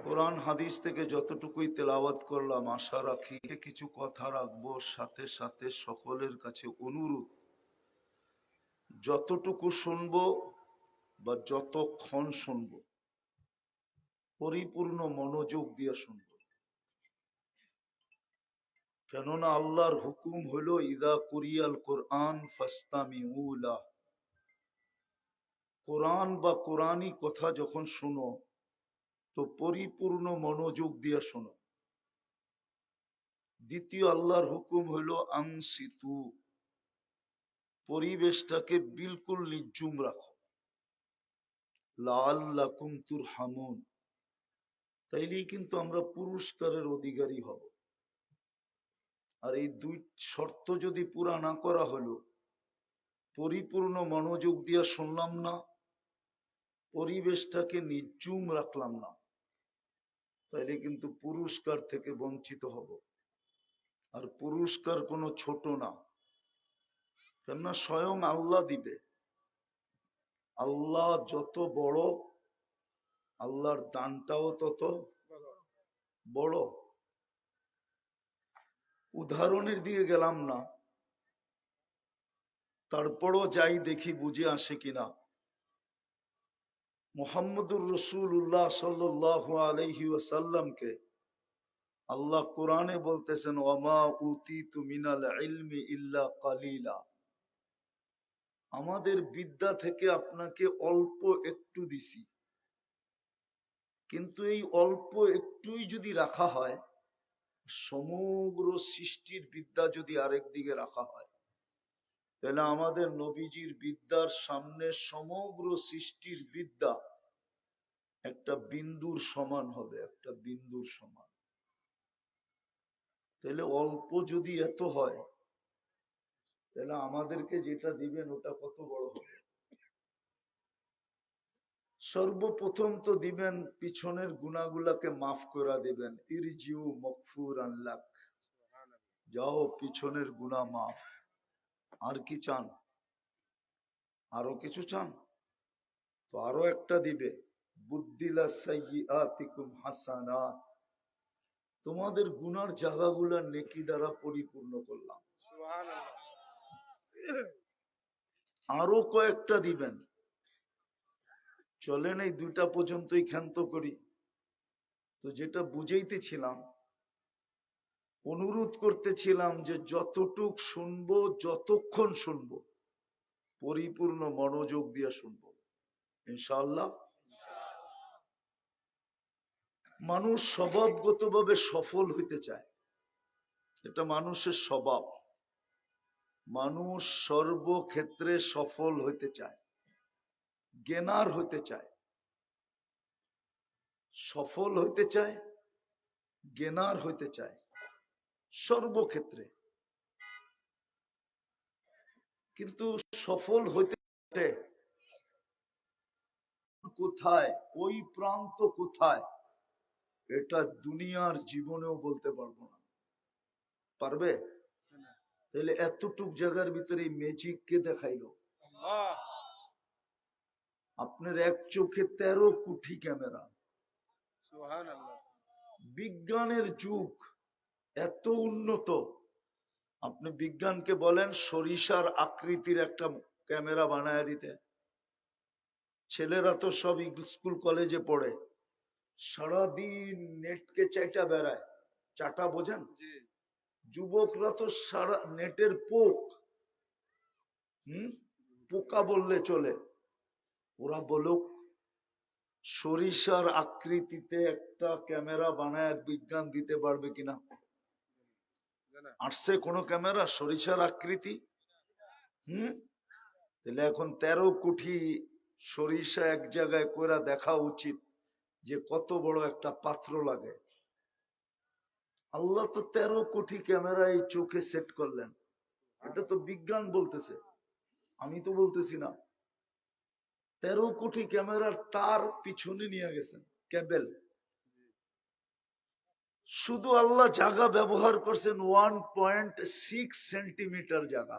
কোরআন হাদিস থেকে যতটুকুই তেলাওয়াত করলাম, আশা রাখি কিছু কথা রাখবো। সাথে সাথে সকলের কাছে অনুরোধ, যতটুকু শুনবো বা যতক্ষণ শুনবো পরিপূর্ণ মনোযোগ দিয়ে শুনবো। কেননা আল্লাহর হুকুম হলো ইদা কুরিয়াল কোরআন ফাস্তামিউ লাহ। কোরআন বা কোরআনী কথা যখন শুনো তো পরিপূর্ণ মনোযোগ দিয়ে শোনো। দ্বিতীয় আল্লাহর হুকুম হলো আনসিতু, পরিবেশটাকে বিলকুল নির্জুম রাখো। লাআল্লাকুম তুরহামুন, তাইলেই কিন্তু আমরা পুরস্কারের অধিকারী হব। আর এই দুই শর্ত যদি পুরা না করা হলো, পরিপূর্ণ মনোযোগ দিয়ে শুনলাম না, পরিবেশটাকে নির্জুম রাখলাম না, তাইলে কিন্তু পুরস্কার থেকে বঞ্চিত হব। আর পুরস্কার কোনো ছোট না, কেননা স্বয়ং আল্লাহ দিবে। আল্লাহ যত বড়, আল্লাহর দানটাও তত বড়। উদাহরণের দিকে গেলাম না, তারপরও যাই দেখি বুঝে আসে কিনা। মুহাম্মদুর রাসূলুল্লাহ সাল্লাল্লাহু আলাইহি ওয়াসাল্লামকে আল্লাহ কোরআনে বলতেছেন, ওয়ামা উতিতু মিনাল ইলমি ইল্লা কালিলা। আমাদের বিদ্যা থেকে আপনাকে অল্প একটু দিছি, কিন্তু এই অল্প একটুই যদি রাখা হয়, সমগ্র সৃষ্টির বিদ্যা যদি আরেক দিকে রাখা হয়, তাহলে আমাদের নবীজির বিদ্যার সামনে সমগ্র সৃষ্টির বিদ্যা একটা বিন্দুর সমান হবে, একটা বিন্দুর সমান। তাহলে অল্প যদি এত হয়, তাহলে আমাদেরকে যেটা দিবেন ওটা কত বড় হবে। সর্বপ্রথম তো দিবেন পিছনের গুনাহগুলাকে মাফ করে দিবেন। ইরজিউ মাগফুরান লাক, যাও পিছনের গুনাহ মাফ। আর কি চান? আরো কিছু চান? তো আরো একটা দিবে, বুদ্দিলা সাইয়্যাতিকুম হাসানাত, তোমাদের গুনার জায়গাগুলা নেকি দ্বারা পরিপূর্ণ করলাম। আরো কয়েকটা দিবেন। চলেন এই দুটা পর্যন্তই ক্ষান্ত করি। তো যেটা বুঝাইতেছিলাম, অনুরোধ করতেছিলাম যে যতটুক শুনবো, যতক্ষণ শুনবো পরিপূর্ণ মনোযোগ দিয়ে শুনবো ইনশাআল্লাহ। মানুষ স্বভাবগতভাবে সফল হইতে চায়, এটা মানুষের স্বভাব। মানুষ সর্বক্ষেত্রে সফল হইতে চায়, জ্ঞানার হইতে চায়, সফল হইতে চায়, জ্ঞানার হইতে চায় সর্বক্ষেত্রে। কিন্তু সফল হইতে কোথায়, ওই প্রান্ত কোথায়, এটা দুনিয়ার জীবনেও বলতে পারবো না। পারবে? তাহলে এতটুক জায়গার ভিতরে ম্যাজিক কে দেখাইলো? আপনার এক চোখে 13 কোটি ক্যামেরা। বিজ্ঞানের যুগ এত উন্নত, আপনি বিজ্ঞানকে বলেন সরিষার আকৃতির একটা ক্যামেরা বানায় দিতে। ছেলেরা তো সব স্কুল কলেজে পড়ে, সারাদিন নেটকে চাইটা বেড়ায়। চাটা বোঝেন? যুবকরা তো সারা নেটের পোক, পোকা বললে চলে। ওরা বলুক সরিষার আকৃতিতে একটা ক্যামেরা বানায় বিজ্ঞান দিতে পারবে কিনা? আসছে কোন ক্যামেরা সরিষার আকৃতি? তাহলে এখন 13 কোটি সরিষা এক জায়গায় কইরা দেখা উচিত যে কত বড় একটা পাত্র লাগে। আল্লাহ তো 13 কোটি ক্যামেরা এই চোখে সেট করলেন। এটা তো বিজ্ঞান বলতেছে, আমি তো বলতেছি না। 13 কোটি ক্যামেরার তার পিছনে নিয়ে গেছেন, কেবল। শুধু আল্লাহ জায়গা ব্যবহার করছেন 1.6 সেন্টিমিটার জায়গা।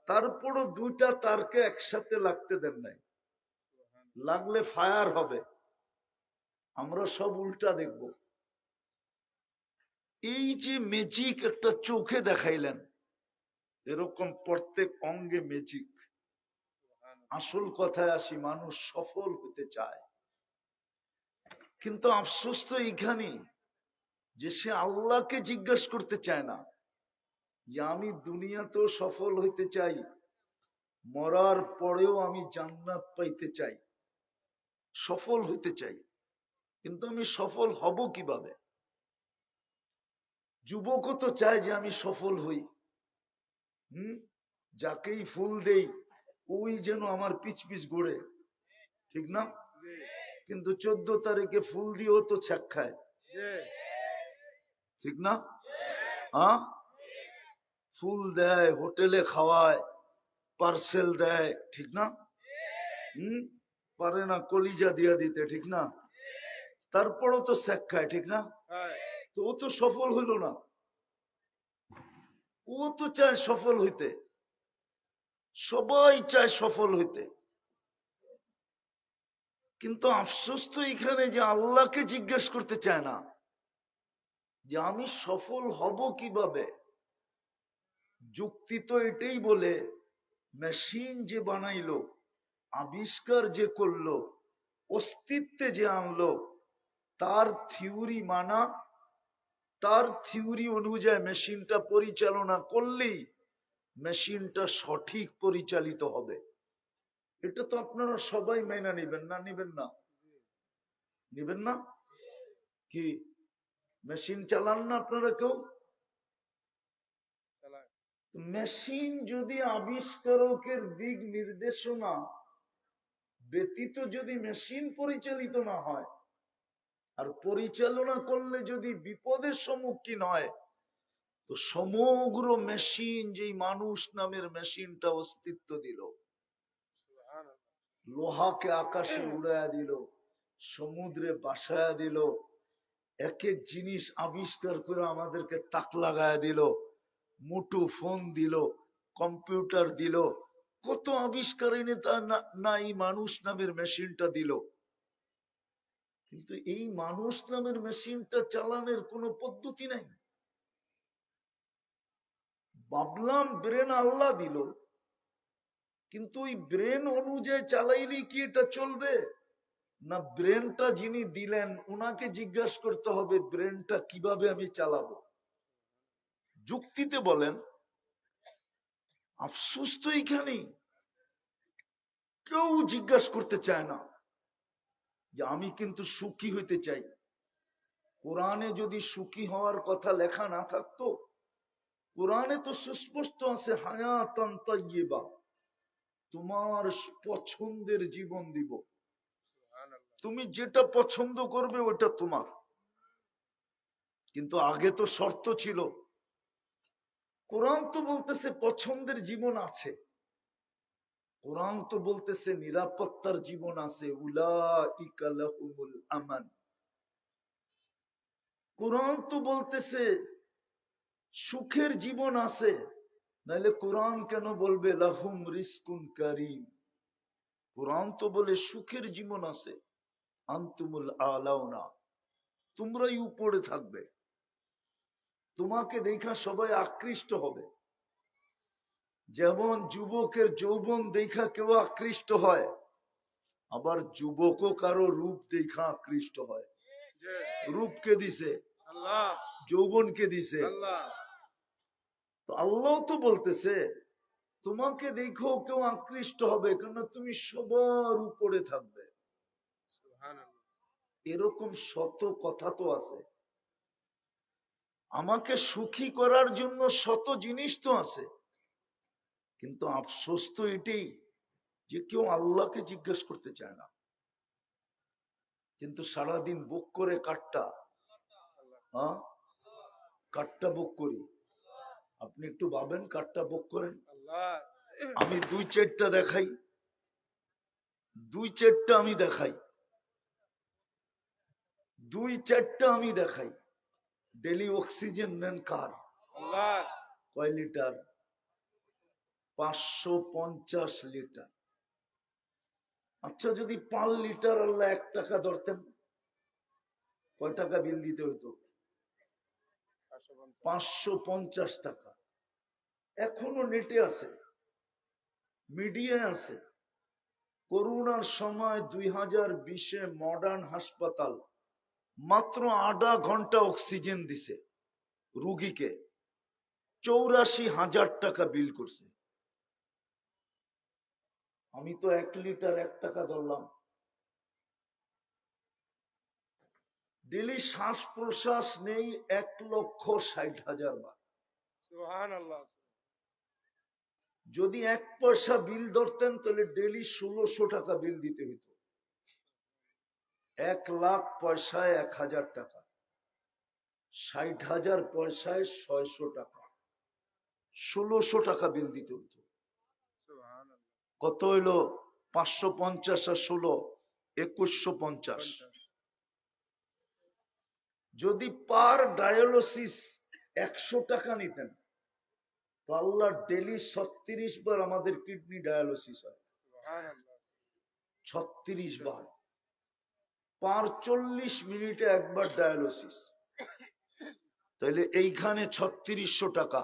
তারপরও দুইটা তারকে একসাথে লাগতে দেন নাই, লাগলে ফায়ার হবে। আমরা সব উল্টা দেখব। এই যে ম্যাজিক একটা চোখে দেখাইলেন, এরকম প্রত্যেক অঙ্গে ম্যাজিক। আসল কথায় আসি, মানুষ সফল হতে চায়, কিন্তু আফসোস তো এইখানে যে সে আল্লাহকে জিজ্ঞাসা করতে চায় না যে আমি দুনিয়াতেও সফল হইতে চাই, মরার পরেও আমি জান্নাত পাইতে চাই, সফল হইতে চাই, কিন্তু আমি সফল হব কিভাবে? যুবকও তো চায় যে আমি সফল হই, যাকেই ফুল দেই ওই যেন আমার পিছ পিছ ঘুরে, ঠিক না? কিন্তু 14 তারিখে ফুল দিয়েও তো ছ্যাক খায়, ঠিক না? হ্যাঁ, ফুল দেয়, হোটেলে খাওয়ায়, পার্সেল দেয়, ঠিক না? পারে না কলিজা দিয়া দিতে, ঠিক না? তারপরও তো ছ্যাক খায়, ঠিক না? তো ও তো সফল হইল না। ও তো চায় সফল হইতে, সবাই চায় সফল হইতে, কিন্তু আফসোস তো এখানে যে আল্লাহকে জিজ্ঞেস করতে চায় না যে আমি সফল হব কিভাবে। যুক্তি তো এটাই বলে, মেশিন যে বানাইলো, আবিষ্কার যে করলো, অস্তিত্বে যে আনলো, তার থিওরি মানা, তার থিওরি অনুযায়ী মেশিনটা পরিচালনা করলেই মেশিনটা সঠিক পরিচালিত হবে। এটা তো আপনারা সবাই মেনে নিবেন না? নিবেন না? নিবেন না? কি মেশিন চালান না আপনারা কেউ? মেশিন যদি আবিষ্কারকের দিক নির্দেশনা ব্যতীত যদি মেশিন পরিচালিত না হয়, আর পরিচালনা করলে যদি বিপদের সম্মুখীন হয়, তো সমগ্র মেশিন, যেই মানুষ নামের মেশিনটা অস্তিত্ব দিল, লোহাকে আকাশে উড়াইয়া দিল, সমুদ্রে বাসায়া দিল, এক এক জিনিস আবিষ্কার করে আমাদেরকে তাক লাগায়া দিল, মুঠো ফোন দিল, কম্পিউটার দিল, কত আবিষ্কার এনে তা না এই মানুষ নামের মেশিনটা দিল। কিন্তু এই মানুষ নামের মেশিনটা চালানোর কোনো পদ্ধতি নাই। ভাবলাম ব্রেন আল্লাহ দিল, কিন্তু ওই ব্রেন অনুযায়ী চালাইলে কি এটা চলবে? না ব্রেনটা যিনি দিলেন ওনাকে জিজ্ঞাসা করতে হবে ব্রেনটা কিভাবে আমি চালাবো। যুক্তিতে বলেন, আফসোস তো এইখানেই, কেউ জিজ্ঞাসা করতে চায় না যে আমি কিন্তু সুখী হইতে চাই। কোরআনে যদি সুখী হওয়ার কথা লেখা না থাকতো, কোরআনে তো সুস্পষ্ট আছে হায়াতান তাইয়্যিবা, তোমার পছন্দের জীবন দিব, তুমি যেটা পছন্দ করবে ওটা তোমার। কিন্তু আগে তো শর্ত ছিল। কোরআন তো বলতেছে পছন্দের জীবন আছে, কোরআন তো বলতেছে নিরাপত্তার জীবন আছে, উলাইকা লাহুমুল আমান। কোরআন তো বলতেছে সুখের জীবন আছে, নাইলে কোরআন কেন বলবে লাহুম রিজকুন কারীম? কোরআন তো বলে সুখের জীবন আছে, আনতুমুল আলাউনা, তোমরাই উপরে থাকবে, তোমাকে দেখা সবাই আকৃষ্ট হবে। যেমন যুবকের যৌবন দেখা কেউ আকৃষ্ট হয়, আবার যুবকও কারো রূপ দেখা আকৃষ্ট হয়। রূপকে দিছে আল্লাহ, যৌবনকে দিছে আল্লাহ। তো আল্লাহ তো বলতেছে তোমাকে দেখো কেউ আকৃষ্ট হবে, কেন তুমি সবার উপরে থাকবে। এরকম শত কথা তো আছে। আমাকে সুখী করার জন্য শত জিনিস তো আছে, কিন্তু আফসোস তো এটাই যে কেউ আল্লাহকে জিজ্ঞেস করতে চায় না। কিন্তু সারাদিন বুক করে কাঠটা, হ্যাঁ কাঠটা বুক করি। আপনি একটু ভাবেন, কাঠটা বুক করেন। আমি দুই চারটা দেখাই, দুই চারটা আমি দেখাই, দুই চারটা আমি দেখাই। ডেলি অক্সিজেন নেন কার? কয় লিটার? 550 লিটার। আচ্ছা যদি 5 লিটার আল্লাহ 1 টাকা ধরতেন, কয় টাকা বিল দিতে হতো? 550 টাকা। এখনো নেটে আছে, মিডিয়ায় আছে। করোনার সময় 2020-এ মডার্ন হাসপাতাল মাত্র আধা ঘন্টা অক্সিজেন দিছে রুগীকে, 84,000 টাকা বিল করছে। আমি তো 1 লিটার 1 টাকা ধরলাম। ডেলি শ্বাস প্রশ্বাস নেই 1,60,000 বার। সুবহানাল্লাহ। যদি 1 পয়সা বিল ধরতেন তাহলে ডেলি 1600 টাকা বিল দিতে হতো। 1 লাখ পয়সায় 1000 টাকা, 60,000 পয়সায় 600 টাকা, 1600 টাকা বিল দিতে হতো। কত হইলো? 550 আর 16, 2150। যদি পার ডায়ালিসিস 100 টাকা নিতেন তো আল্লাহ ডেলি 36 বার আমাদের কিডনি ডায়ালিসিস হয়। 36 বার, 45 মিনিটে একবার ডায়ালিসিস। তাহলে এইখানে 3600 টাকা,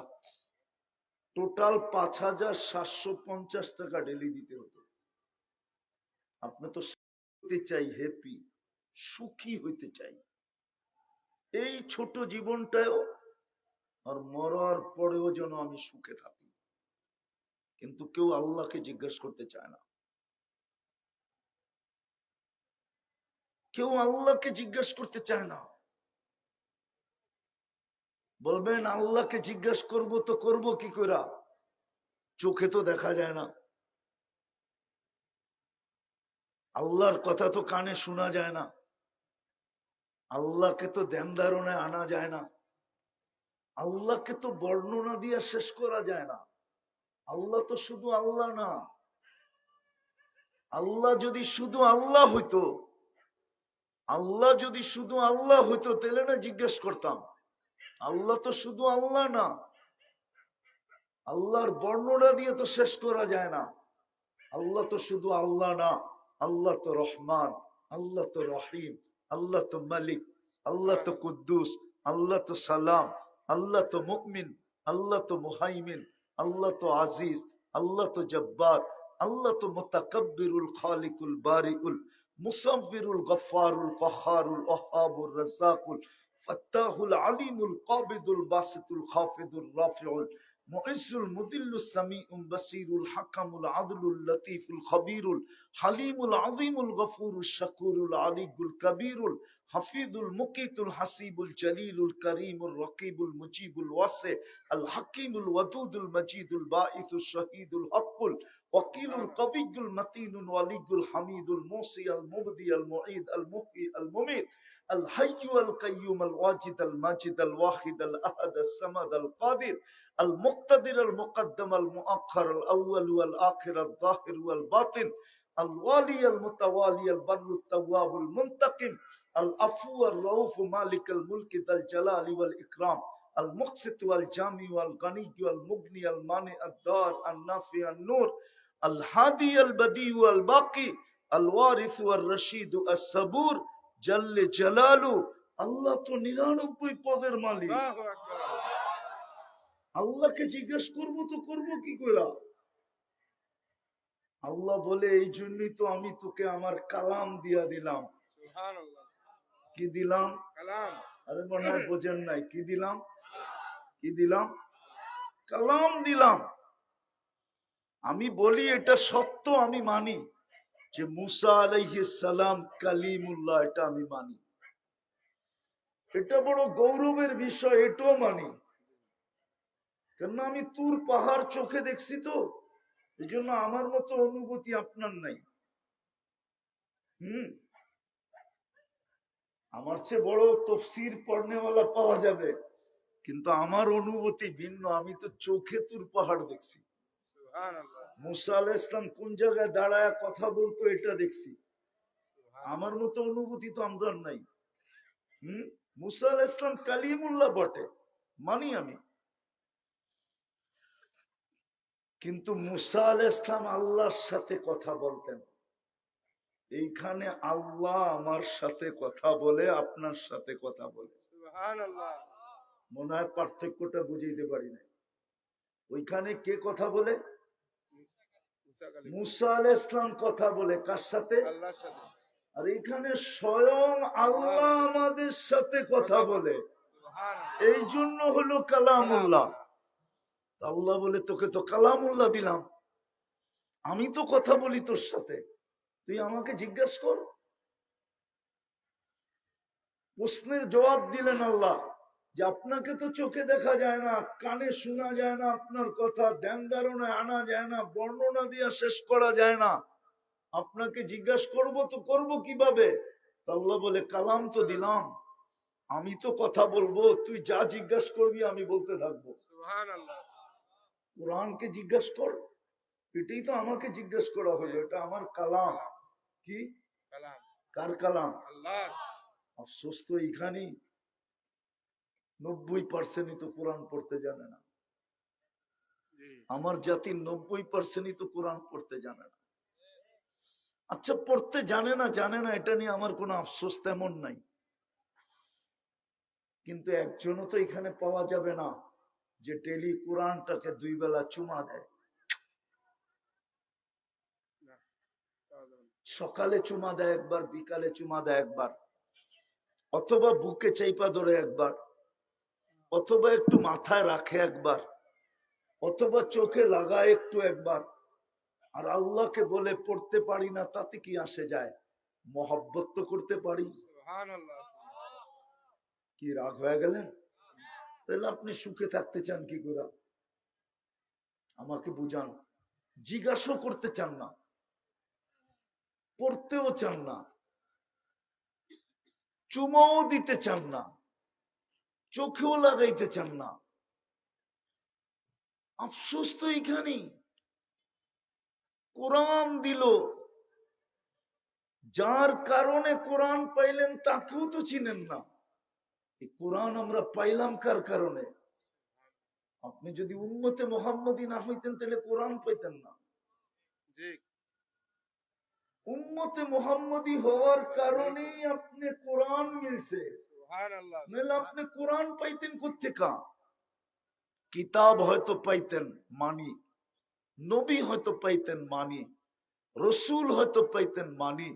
টোটাল 5,750 টাকা ডেলি দিতে হতো। আপনি তো হতে চাই হ্যাপি, সুখী হইতে চাই এই ছোট জীবনটাও, আর মরার পরেও যেন আমি সুখে থাকি। কিন্তু কেউ আল্লাহকে জিজ্ঞেস করতে চায় না, কেউ আল্লাহকে জিজ্ঞেস করতে চায় না। বলবেন আল্লাহকে জিজ্ঞেস করব তো করব কি করে? চোখে তো দেখা যায় না, আল্লাহর কথা তো কানে শোনা যায় না, আল্লাহকে তো ধ্যান ধারণায় আনা যায় না, আল্লাহকে তো বর্ণনা দিয়ে শেষ করা যায় না। আল্লাহ তো শুধু আল্লাহ না। আল্লাহ যদি শুধু আল্লাহ হইতো, আল্লাহ যদি শুধু আল্লাহ হইতো তাহলে না জিজ্ঞেস করতাম। আল্লাহ তো শুধু আল্লাহ না, আল্লাহর বর্ণনা দিয়ে তো শেষ করা যায় না। আল্লাহ তো শুধু আল্লাহ না, আল্লাহ তো রহমান, আল্লাহ তো রহিম, আল্লাহ তো মালিক, আল্লাহ তো কুদ্দুস, আল্লাহ তো সালাম, আল্লাহ তো মুমিন, আল্লাহ তো মুহাইমিন, আল্লাহ তো আজিজ, আল্লাহ তো জব্বার, আল্লাহ তো মুতাকাব্বিরুল খালিকুল বারিউল মুসাব্বিরুল গফফারুল কহ্হারুল ওয়াহ্হাবুর রাজ্জাকুল ফাত্তাহুল আলিমুল কাবিদুল বাসিতুল খাফিদুর রাফিউল মুইজ্জুল মুদিল্লুস সামিউল বাসীরুল হাকামুল আদলুল লতীফুল খবীরুল হালিমুল আযীমুল গফুরুল শাকুরুল আলিয়ুল কবীরুল হাফিজুল মুকিতুল হাসিবুল জলিলুল করিমুল রকিবুল মুজিবুল ওয়াসি আল হাকিমুল ওয়াদুদুল মজিদুল বাঈসুল শহীদুল হকুল ওয়াকিলুল কবিয়ুল মতিনুল ওয়ালিয়ুল হামিদুল মুসি আল মুবদি আল মুঈদ আল মুহয়ি আল মুমীত الحي القيوم الواجد الماجد الواحد الأحد الصمد القادر المقتدر المقدم المؤخر الأول والآخر الظاهر والباطن الوالي المتوالي البر التواب المنتقم العفو الرؤوف مالك الملك ذا الجلال والإكرام المقسط والجامع والغني والمغني المانع الدار النافع النور الهادي البديع الباقي الوارث والرشيد الصبور জল্লে জালালু। আল্লাহ তো 99 পদের মালিক। আল্লাহকে জিজ্ঞেস করবো তো করবো কি করে? আল্লাহ বলে এই জন্যই তো আমি তোকে আমার কালাম দিয়া দিলাম। কি দিলাম? কালাম। আরে মনে হয় বোঝেন নাই, কি দিলাম? কি দিলাম? কালাম দিলাম। আমি বলি এটা সত্য, আমি মানি যে মুসা আলাইহিস সালাম কালিমুল্লাহ, এটা আমি মানি। এটা বড় গৌরবের বিষয়, এটাও মানি। কেননা আমি তুর পাহাড় চোখে দেখছি তো, এই জন্য আমার মতো অনুভূতি আপনার নাই। আমার চেয়ে বড় তফসির পড়নেওয়ালা পাওয়া যাবে, কিন্তু আমার অনুভূতি ভিন্ন। আমি তো চোখে তুর পাহাড় দেখছি। মুসা আলাইহিস সালাম কোন জায়গায় দাঁড়ায় কথা বলতো এটা দেখছি। আমার মতো অনুভূতি তো আমরা নাই। মুসা আলাইহিস সালাম কালিমুল্লাহ বটে, মানি আমি। কিন্তু মুসা আলাইহিস সালাম আল্লাহর সাথে কথা বলতেন। এইখানে আল্লাহ আমার সাথে কথা বলে, আপনার সাথে কথা বলে। সুবহানাল্লাহ। মনে হয় পার্থক্যটা বুঝাইতে পারি না। ওইখানে কে কথা বলে? মুসা কালিম। মুসা আলাইহিস সালাম কথা বলে কার সাথে? আল্লাহর সাথে। আর এখানে স্বয়ং আল্লাহ আমাদের সাথে কথা বলে। সুবহানাল্লাহ। এই জন্য হলো কালামুল্লাহ। আল্লাহ বলে তোকে তো কালামুল্লাহ দিলাম, আমি তো কথা বলি তোর সাথে, তুই আমাকে জিজ্ঞাসা কর। প্রশ্নের জবাব দিলেন আল্লাহ যে আপনাকে তো চোখে দেখা যায় না, কানে শোনা যায় না, আপনার কথা ধ্যান ধারণায় আনা যায় না, বর্ণনা দিয়ে শেষ করা যায় না, আপনাকে জিজ্ঞাসা করব তো করব কিভাবে? আল্লাহ বলে কালাম তো দিলাম, আমি তো কথা বলবো, তুই যা জিজ্ঞাসা করবি আমি বলতে থাকবো। সুবহানাল্লাহ। কোরআনকে জিজ্ঞাসা কর, এটাই তো আমাকে জিজ্ঞাসা করা হলো, এটা আমার কালাম। কি কালাম? কার কালাম? আল্লাহ। আফসোস তো এইখানেই 90% তো কোরআন পড়তে জানে না। জি। আমার জাতির 90% তো কোরআন পড়তে জানে না। আচ্ছা, পড়তে জানে না এটা নিয়ে আমার কোনো আফসোস তেমন নাই, কিন্তু একজনও তো এখানে পাওয়া যাবে না যে ডেলি কোরআনটাকে 2 বেলা চুমা দেয়। না, পাওয়া যাবে না। সকালে চুমা দেয় একবার, বিকালে চুমা দেয় একবার, অথবা বুকে চাইপা ধরে একবার, অথবা একটু মাথায় রাখে একবার, অথবা চোখে লাগায় একটু একবার। আর আল্লাহকে বলে পড়তে পারি না, তাতে কি আসে যায়? মহব্বত তো করতে পারি। সুবহানাল্লাহ। কি রাগ হয়ে গেলেন? তাহলে আপনি সুখে থাকতে চান কি করে? আমাকে বুঝান। জিজ্ঞাসা করতে চান না, পড়তেও চান না, চুমাও দিতে চান না, চোখেও লাগাইতে চান না। আফসোস তো এইখানেই। কোরআন দিল, যার কারণে কোরআন পাইলেন তাকেও তো চিনেন না। এই কোরআন আমরা পাইলাম কার কারণে? আপনি যদি উম্মতে মুহাম্মদী না হইতেন তাহলে কোরআন পাইতেন না। জি। উম্মতে মুহাম্মদী হওয়ার কারণেই আপনি কোরআন মিলছে, সুবহানাল্লাহ। নাহলে আপনি কোরআন পাইতেন কোত্থেকা? কিতাব হয়তো পাইতেন মানি, নবী হয়তো পাইতেন মানি, রসুল হয়তো পাইতেন মানি,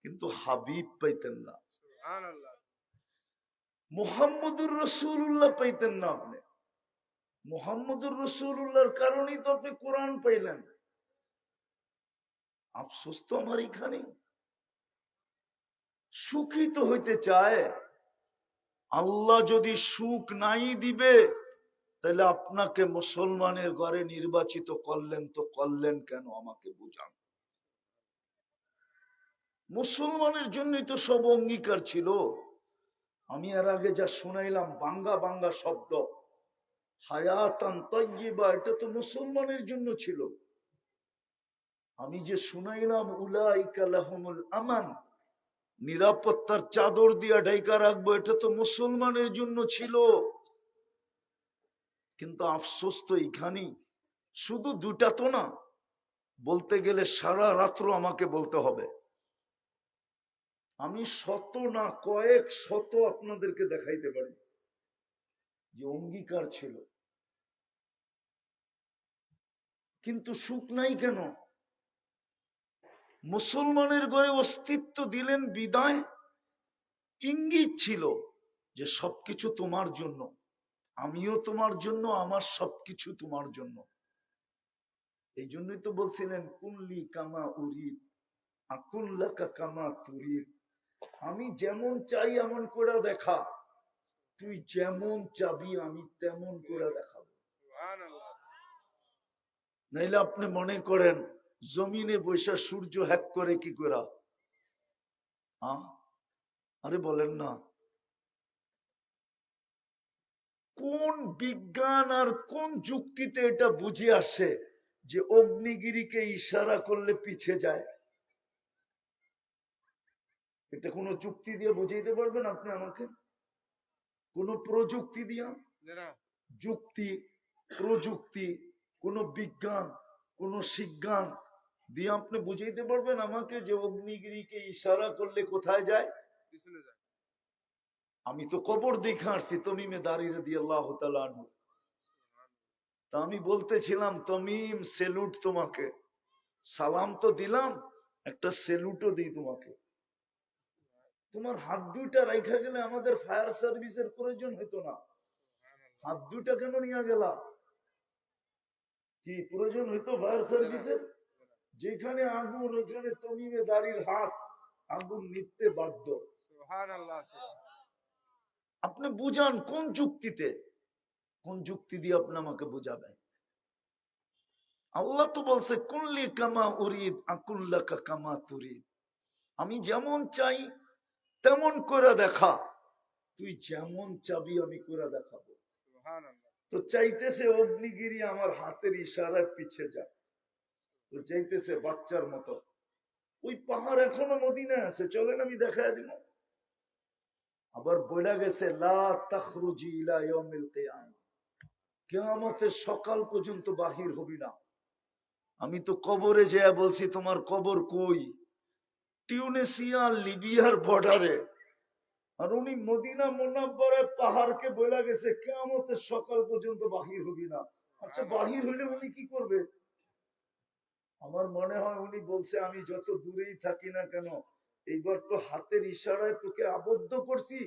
কিন্তু হাবিব পাইতেন না। সুবহানাল্লাহ। মুহাম্মদুর রসুল্লাহ পাইতেন না আপনি। মুহাম্মদুর রসুল্লাহর কারণেই তো আপনি কোরআন পাইলেন। আফসোস তো আমার এখানে। সুখী তো হইতে চায়, আল্লাহ যদি সুখ নাই দিবে তাহলে আপনাকে মুসলমানের ঘরে নির্বাচিত করলেন তো করলেন কেন? আমাকে বুঝান। মুসলমানের জন্যই তো সব অঙ্গীকার ছিল। আমি এর আগে যা শুনাইলাম বাঙ্গা বাঙ্গা শব্দ, হায়াতান তাইয়্যিবা, এটা তো মুসলমানের জন্য ছিল। আমি যে শুনাইলাম উলাইকা লাহুমুল আমান, নিরাপত্তার চাদর দিয়া ঢাইকা রাখবো, এটা তো মুসলমানের জন্য ছিল। কিন্তু আফসোস তো এইখানেই। শুধু দুটা তো না, বলতে গেলে সারা রাত্র আমাকে বলতে হবে। আমি শত না কয়েক শত আপনাদেরকে দেখাইতে পারি যে অঙ্গীকার ছিল, কিন্তু সুখ নাই কেন? মুসলমানের ঘরে অস্তিত্ব দিলেন বিদায়, ইঙ্গিত ছিল যে সবকিছু তোমার জন্য, আমিও তোমার জন্য, আমার সবকিছু তোমার জন্য। এই জন্যই তো বলছিলেন কুনলি কামা উরিদ আকুল্লাকা কামা তুরিদ, আমি যেমন চাই এমন করে দেখা, তুই যেমন চাবি আমি তেমন করে দেখাবো। সুবহানাল্লাহ। নাইলে আপনি মনে করেন জমিনে বৈশা সূর্য হ্যাক করে কি করে? আরে বলেন না, কোন বিজ্ঞান আর কোন যুক্তিতে এটা বুঝে আসে যে অগ্নিগিরিকে ইশারা করলে পিছে যায়? এটা কোন যুক্তি দিয়ে বুঝাইতে পারবেন আপনি আমাকে? কোন প্রযুক্তি দিয়া? না। যুক্তি, প্রযুক্তি, কোন বিজ্ঞান, কোন শিজ্ঞান, দিয়ে আপনি বুঝাইতে পারবেন আমাকে যে অগ্নিগিরিকে ইশারা করলে কোথায় যায়? পিছনে যায়। আমি তো কবর দেখে আসছি তমিমে দাঁড়িয়ে রাদিয়াল্লাহু তাআলা আনহু। তা আমি বলতেছিলাম তমিম সেলুট তোমাকে, সালাম তো দিলাম, একটা সেলুটও দিই তোমাকে। তোমার হাত দুইটা রাইখা গেলে আমাদের ফায়ার সার্ভিসের প্রয়োজন হতো না, হাত দুইটা কেন নিয়ে গেলা? কি প্রয়োজন হইতো ফায়ার সার্ভিসের? যেখানে আগুন ওইখানে তমিমে দাঁড়ির হাত আগুন নিতে বাধ্য। সুবহানাল্লাহ। আপনি বুঝান কোন যুক্তিতে, কোন যুক্তি দিয়ে আপনি আমাকে বুঝাবেন? আল্লাহ তো বলছে কুল্লি কামা উরিদ আকুল্লাকা কামা তুরিদ, আমি যেমন চাই তেমন করে দেখা, তুই যেমন চাবি আমি করে দেখাবো। সুবহানাল্লাহ। তো চাইতেছে অগ্নিগিরি আমার হাতের ইশারায় পিছে যায়, তো চাইতেছে বাচ্চার মতো। ওই পাহাড় এখনো মদিনায় আছে, চলেন আমি দেখায় দিব। আবার বলে গেছে লা তাখরুজি ইলা ইয়াউমিল কিয়ামা, কিয়ামতের সকাল পর্যন্ত বাহির হবি না। আমি তো কবরে যেয়া বলছি তোমার কবর কই? টিউনিসিয়া লিবিয়ার বর্ডারে। আর উনি মদিনা মুনাব্বরের পাহাড়কে বলে গেছে কিয়ামতের সকাল পর্যন্ত বাহির হবি না। আচ্ছা বাহির হইলে উনি কি করবে? আমার মনে হয় উনি বলছে আমি যত দূরেই থাকি না কেন, এইবার তো হাতের ইশারায় তোকে আবদ্ধ করছি,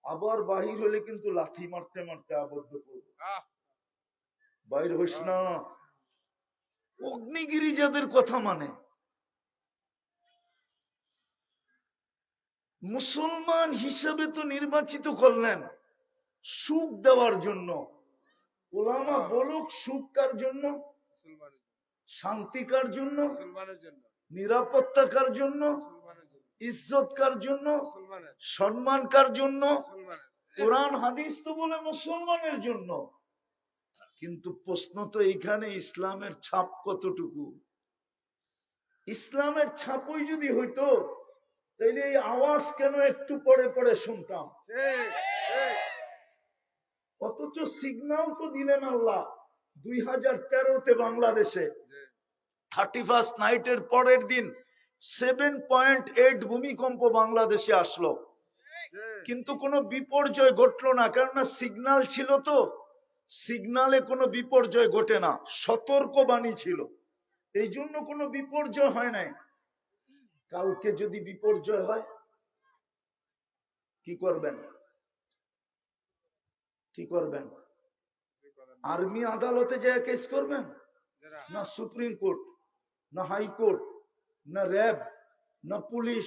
আবার বাহির হলে কিন্তু লাথি মারতে মারতে আবদ্ধ করবো, বাইর হইস না। অগ্নিগিরি যাদের কথা মানে, মুসলমান হিসাবে তো নির্বাচিত করলেন সুখ দেওয়ার জন্য। ওলামা বলুক সুখ কার জন্য? মুসলমানের শান্তি কার জন্য? মুসলমানের জন্য। নিরাপত্তা কার জন্য? মুসলমানের জন্য। ইজ্জত কার জন্য? মুসলমানের। সম্মান কার জন্য? মুসলমানের। কোরআন হাদিস তো বলে মুসলমানের জন্য। কিন্তু প্রশ্ন তো এইখানে ইসলামের ছাপ কতটুকু? ইসলামের ছাপই যদি হইতো তাইলে এই আওয়াজ কেন একটু পরে পরে শুনতাম? ঠিক ঠিক। অথচ সিগন্যাল তো দিলেন আল্লাহ 2013-তে বাংলাদেশে 31st নাইটের পরের দিন 7.8 ভূমিকম্প বাংলাদেশে আসলো, কিন্তু কোনো বিপর্যয় ঘটলো না, কেননা সিগন্যাল ছিল তো। সিগন্যালে কোনো বিপর্যয় ঘটে না, সতর্কবাণী ছিল, এই জন্য কোনো বিপর্যয় হয় নাই। কালকে যদি বিপর্যয় হয় কি করবেন? কি করবেন? আর্মি আদালতে যায় কেস করবেন? না সুপ্রিম কোর্ট, না হাইকোর্ট, না র্যাব, না পুলিশ,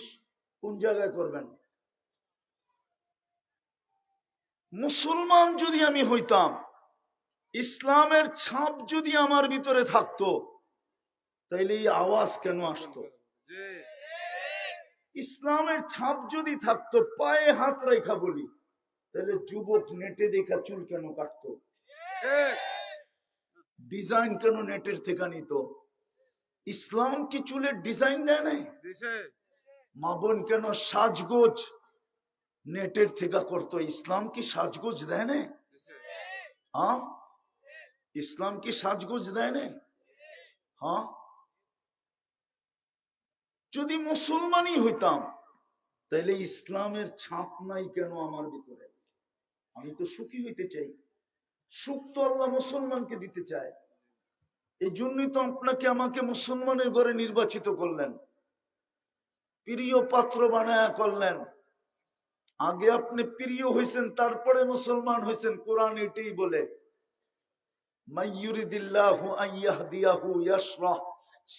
কোন জায়গায় করবেন? মুসলমান যদি আমি হইতাম, ইসলামের ছাপ যদি আমার ভিতরে থাকতো, তাইলে এই আওয়াজ কেন আসতো? ইসলামের ছাপ যদি থাকতো, পায়ে হাত রেখা বলি, তাহলে যুবক নেটে দেখা চুল কেন কাটতো? ডিজাইন কেন নেটের থেকে নিত? ইসলাম কি চুলের ডিজাইন দেয় নাই? মা বোন কেন সাজগোজ নেটের থেকে করতো? ইসলাম কি সাজগোজ দেয় নাই? হ্যাঁ, ইসলাম কি সাজগোজ দেয় নাই? হ্যাঁ, যদি মুসলমানই হইতাম তাহলে ইসলামের ছাপ নাই কেন আমার ভিতরে? আমি তো সুখী হইতে চাই, সুখ তো আল্লাহ মুসলমানকে দিতে চায়। এই জন্যই তো আপনাকে আমাকে মুসলমানের ঘরে নির্বাচিত করলেন, প্রিয় পাত্র বানায়া করলেন। আগে আপনি প্রিয় হয়েছেন, তারপরে মুসলমান হয়েছেন। কোরআন এটাই বলে মাইয়ুরিদিল্লাহু আন ইয়াহদিয়াহু ইয়াশরাহ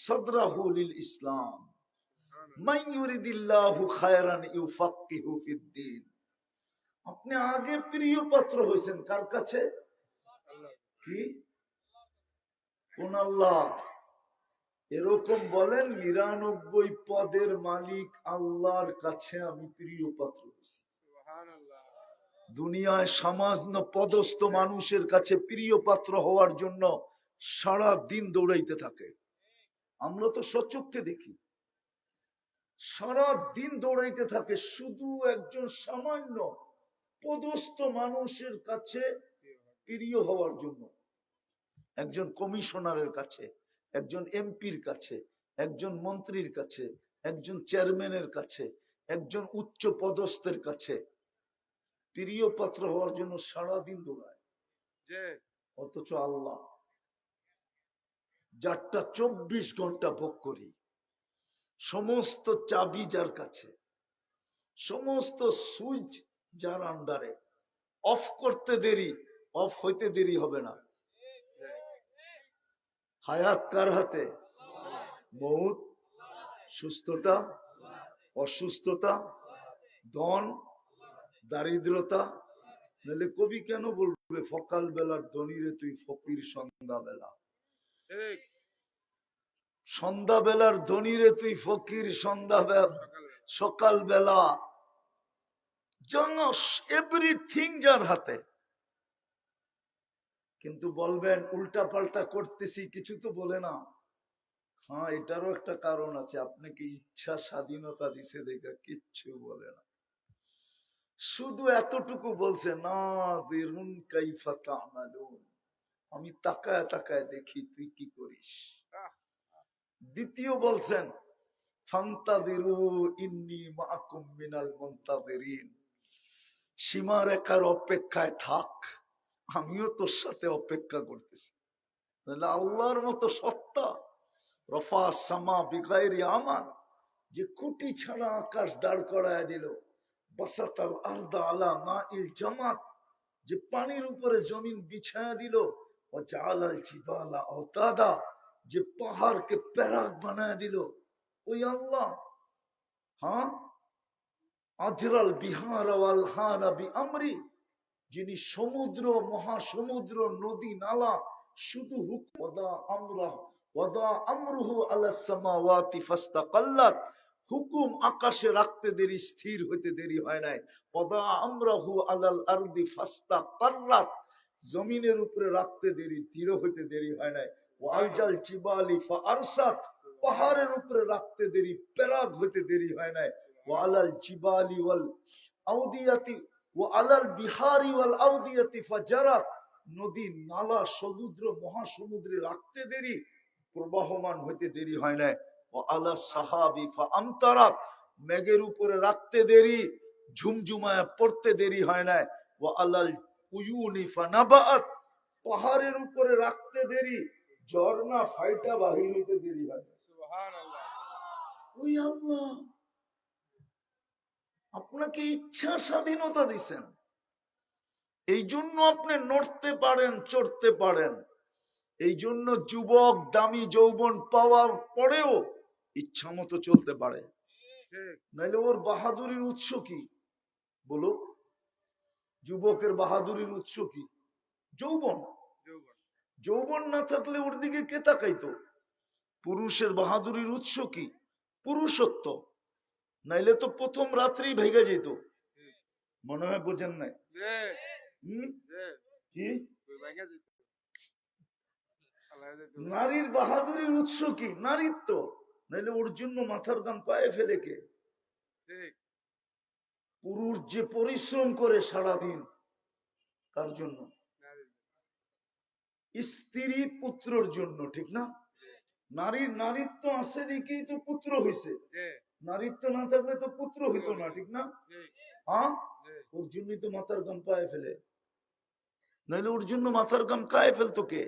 সাদরাহু লিল ইসলাম মাইয়ুরিদিল্লাহু খায়রান ইউফাক্কিহু ফিদ্দীন। আপনি আগে প্রিয় পাত্র হয়েছেন কার কাছে? কি? কোন আল্লাহ? এরকম বলেন 99 পদের মালিক আল্লাহর কাছে আমি প্রিয় পাত্র হয়েছি। দুনিয়ায় সামান্য পদস্থ মানুষের কাছে প্রিয় পাত্র হওয়ার জন্য সারা দিন দৌড়াইতে থাকে। আমরা তো সচক্ষে দেখি, সারা দিন দৌড়াইতে থাকে শুধু একজন সামান্য পদস্থ মানুষের কাছে প্রিয় হওয়ার জন্য। একজন কমিশনারের কাছে, একজন এমপির কাছে, একজন মন্ত্রীর কাছে, একজন চেয়ারম্যানের কাছে, একজন উচ্চ পদস্থের কাছে প্রিয় পাত্র হওয়ার জন্য সারাদিন দৌড়ায়। যে অথচ আল্লাহ যারটা 24 ঘন্টা ভোগ করি, সমস্ত চাবি যার কাছে, সমস্ত সুইচ যার আন্ডারে, অফ করতে দেরি, অফ হইতে দেরি হবে না। হায়াত কার হাতে? মৌত, সুস্থতা, অসুস্থতা, ধন, দারিদ্রতা। নাহলে কবি কেন বলবে সকাল বেলার ধনীরে তুই ফকির সন্ধ্যাবেলা, ঠিক সন্ধ্যাবেলার ধনীরে তুই ফকির সন্ধ্যাবেলা, সকালবেলা। এভরিথিং যার হাতে। কিন্তু বলবেন উল্টা পাল্টা করতেছি, কিছু তো বলে না। হ্যাঁ, এটারও একটা কারণ আছে, আপনাকে ইচ্ছা স্বাধীনতা দিছে দেখা কিচ্ছু বলে না। শুধু এতটুকু বলছে না বেরুন কাইফা তা'মালুন, আমি তাকায় তাকায় দেখি তুই কি করিস। দ্বিতীয় বলছেন ফান্তাযিরু ইন্নী মাআকুম মিনাল মুনতাযিরিন, সীমারেখার অপেক্ষায় থাক, আমিও তোর সাথে অপেক্ষা করতেছি। তাহলে আল্লাহর মতো সত্তা, রফা সামা বিগাইরি আমান, যে খুঁটি ছাড়া আকাশ দাঁড় করায় দিল, বাসাতাল আরদা আলা মাইল জামাত, যে পানির উপরে জমিন বিছায়া দিল, ও জালাল জিবালা আওতাদা, যে পাহাড়কে প্যারাক বানায় দিল, ওই আল্লাহ। হ্যাঁ, আজরাল বিহার ওয়াল হারা বিআমরি, যিনি সমুদ্র, মহাসমুদ্র, নদী নালা শুধু হুকুম আকাশে রাখতে দেরি, স্থির হইতে দেরি হয় নাই। জমিনের উপরে রাখতে দেরি, স্থির হইতে দেরি হয় নাই। পাহাড়ের উপরে রাখতে দেরি, প্যারাগ হইতে দেরি হয় নাই। ওয়ালাল জিবালি ওয়াল আউদিয়াতি ওয়ালাল বিহারি ওয়াল আউদিয়াতি ফাজারাত, নদী নালা সমুদ্র মহাসমুদ্রে রাখতে দেরি, প্রবাহমান হইতে দেরি হয় নাই। ওয়ালা সাহাবি ফাআমতারাত, মেঘের উপরে রাখতে দেরি, ঝুমঝুমায় পড়তে দেরি হয় নাই। ওয়ালাল উয়ুনি ফানাবাত, পাহাড়ের উপরে রাখতে দেরি, ঝর্ণা ফাইটা বাহির হইতে দেরি হয়। সুবহানাল্লাহ। ওই আল্লাহ আপনাকে ইচ্ছা স্বাধীনতা দিচ্ছেন, এই জন্য আপনি নড়তে পারেন, চড়তে পারেন। এই জন্য যুবক দামি যৌবন পাওয়ার পরেও ইচ্ছা মতো চলতে পারে। নাইলে ওর বাহাদুরির উৎস কি? বলো, যুবকের বাহাদুরির উৎস কি? যৌবন। যৌবন না থাকলে ওর দিকে কে তাকাইতো? পুরুষের বাহাদুরির উৎস কি? পুরুষত্ব। নাইলে তো প্রথম রাত্রেই ভেঙে যেত। মনে হয় বোঝেন নাই? কি নারীর বাহাদুরির উৎস কি? নারীত্ব। নাইলে ওর জন্য মাথার গাম পায়ে ফেলে কে? পুরুষ যে পরিশ্রম করে সারাদিন, কার জন্য? স্ত্রী পুত্রর জন্য, ঠিক না? নারীর নারীত্ব আছে দেখেই তো পুত্র হইছে, নারীত্ব না থাকলে তো পুত্র হইতো না, ঠিক না? হ্যাঁ, ওর জন্যই তো মাথার গাম পায়ে ফেলে। নাহলে ওর জন্য মাথার গাম কায়ে ফেলতো কে?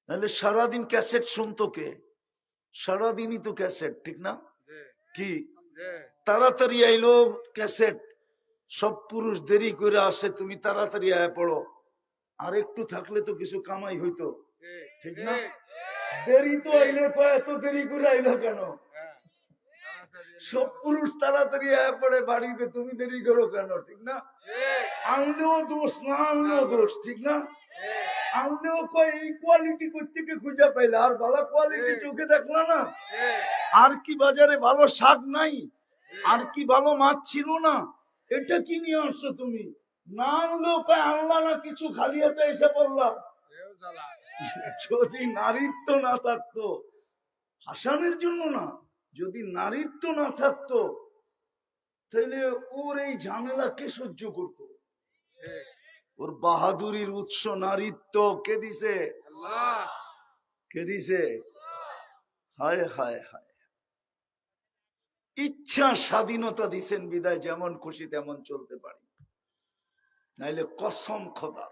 নাহলে সারাদিন ক্যাসেট শুনতো কে? সারাদিনই তো ক্যাসেট, ঠিক না? কি তাড়াতাড়ি আইলো ক্যাসেট, সব পুরুষ দেরি করে আসে, তুমি তাড়াতাড়ি আয় পড়ো, আর একটু থাকলে তো কিছু কামাই হইতো, ঠিক না? দেরি তো আইলে এত দেরি করে আইলো কেন? সব পুরুষ তাড়াতাড়ি আয় পড়ে বাড়িতে, তুমি দেরি করো কেন? ঠিক না? আনলেও দোষ, না আনলেও দোষ, ঠিক না? আনলেও কয় এই কোয়ালিটি কোথেকে খুঁজে পাইলে, আর ভালো কোয়ালিটি চোখে দেখলো না? আর কি বাজারে ভালো শাক নাই? আর কি ভালো মাছ ছিল না? এটা কি নিয়ে আসছো তুমি? না আনলেও কয় আনলা না কিছু, খালি হাতে এসে পড়লাম। যদি নারীত্ব না থাকতো, হাসানের জন্য না, যদি নারীত্ব না থাকতো তাহলে ওর এই ঝামেলা কে সহ্য করত? ওর বাহাদুরির উৎস নারীত্ব কে দিছে? কে দিছে? হায় হায় হায়, ইচ্ছা স্বাধীনতা দিছেন বিদায় যেমন খুশি তেমন চলতে পারি, নাইলে কসম খোদা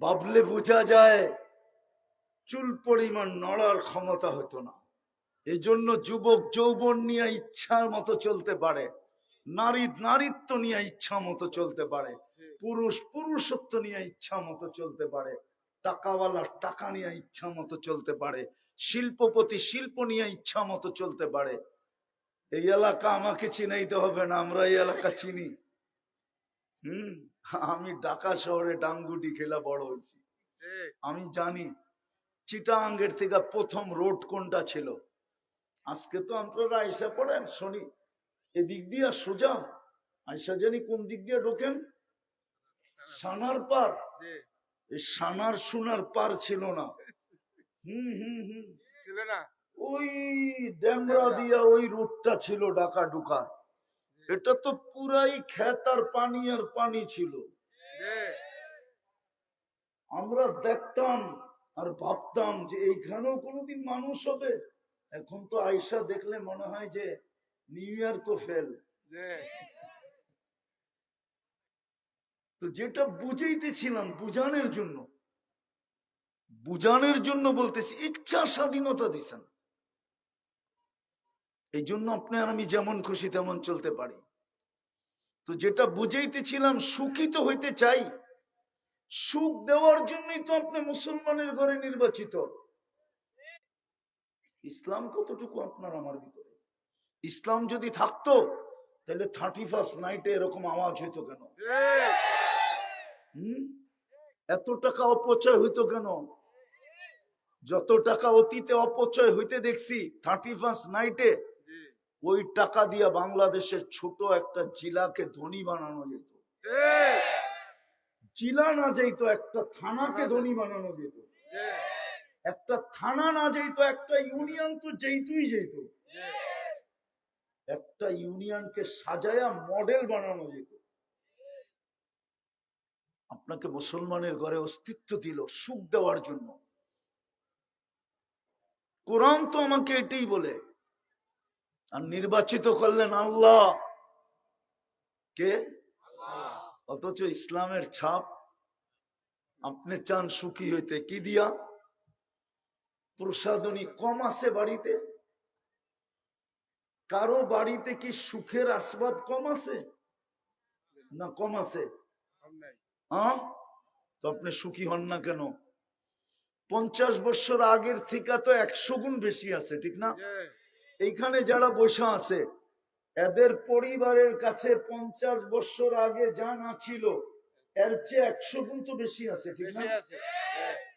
ভাবলে বোঝা যায় চুল পরিমাণ নড়ার ক্ষমতা হতো না। এজন্য যুবক যৌবন নিয়ে ইচ্ছার মতো চলতে পারে, নারী নারীত্ব নিয়ে ইচ্ছা মতো চলতে পারে, পুরুষ পুরুষত্ব নিয়ে ইচ্ছা মতো চলতে পারে, টাকাওয়ালা টাকা নিয়ে ইচ্ছা মতো চলতে পারে, শিল্পপতি শিল্প নিয়ে ইচ্ছা মতো চলতে পারে। এই এলাকা আমাকে চিনাইতে হবে না, আমরা এই এলাকা চিনি। আমি ঢাকা শহরে ডাঙ্গুটি খেলা বড় হয়েছি, ঠিক আমি জানি চিটাঙ্গের থেকে প্রথম রোড কোনটা ছিল। আজকে তো আপনারা আইসা পড়েন শনি এদিক দিয়ে সোজা আইসা জানি কোন দিক দিয়ে ঢোকেন, সানার পার। জি এই সানার সোনার পার ছিল না। হুম, ছিল না ওই ড্যামরা দিয়া ওই রোডটা ছিল ঢাকা ঢুকার। এটা তো পুরাই খেত আর পানি ছিল। জি আমরা দেখতাম আর ভাবতাম যে এইখানেও কোনোদিন মানুষ হবে। এখন তো আয়সা দেখলে মনে হয় যে নিউ ইয়র্কও ফেল। জি তো যেটা বুঝাইতেছিলাম বুঝানোর জন্য বলতেছি, ইচ্ছা স্বাধীনতা দিছেন, এই জন্য আপনি আর আমি যেমন খুশি তেমন চলতে পারি। তো যেটা বুঝাইতেছিলাম, সুখী তো হইতে চাই, সুখ দেওয়ার জন্যই তো আপনি মুসলমানের ঘরে নির্বাচিত। ইসলাম কতটুকু আপনার আমার ভিতরে? ইসলাম যদি থাকতো তাহলে 31st নাইটে এরকম আওয়াজ হইতো কেন? এত টাকা অপচয় হইতো কেন? যত টাকা অতীতে অপচয় হইতে দেখছি 31st নাইটে, জি ওই টাকা দিয়া বাংলাদেশের ছোট একটা জেলাকে ধনী বানানো যেত। ঠিক জেলা না যেত, একটা থানাকে ধনী বানানো যেত। জি একটা থানা না যেত, একটা ইউনিয়ন তো যেইতুই যেত। জি একটা ইউনিয়নকে সাজায়া মডেল বানানো যেত। আপনাকে মুসলমানের ঘরে অস্তিত্ব দিল সুখ দেওয়ার জন্য। কোরআন তো আমাকে এটাই বলে। আর নির্বাচিত করলেন আল্লাহ, কে? অথচ ইসলামের ছাপ। আপনি চান সুখী হইতে কি দিয়া? প্রসাদনী কম আছে বাড়িতে? কারো বাড়িতে কি সুখের আসবাব কম আছে না কম আছে? কম নাই হ্যাঁ, তো আপনি সুখী হন না কেন? 50 বছর আগের থেকে তো 100 গুণ বেশি আছে, ঠিক না? জি এইখানে যারা বসে আছে এদের পরিবারের কাছে 50 বছর আগে যা না ছিল এর চেয়ে 100 গুণ তো বেশি আছে, ঠিক না? বেশি আছে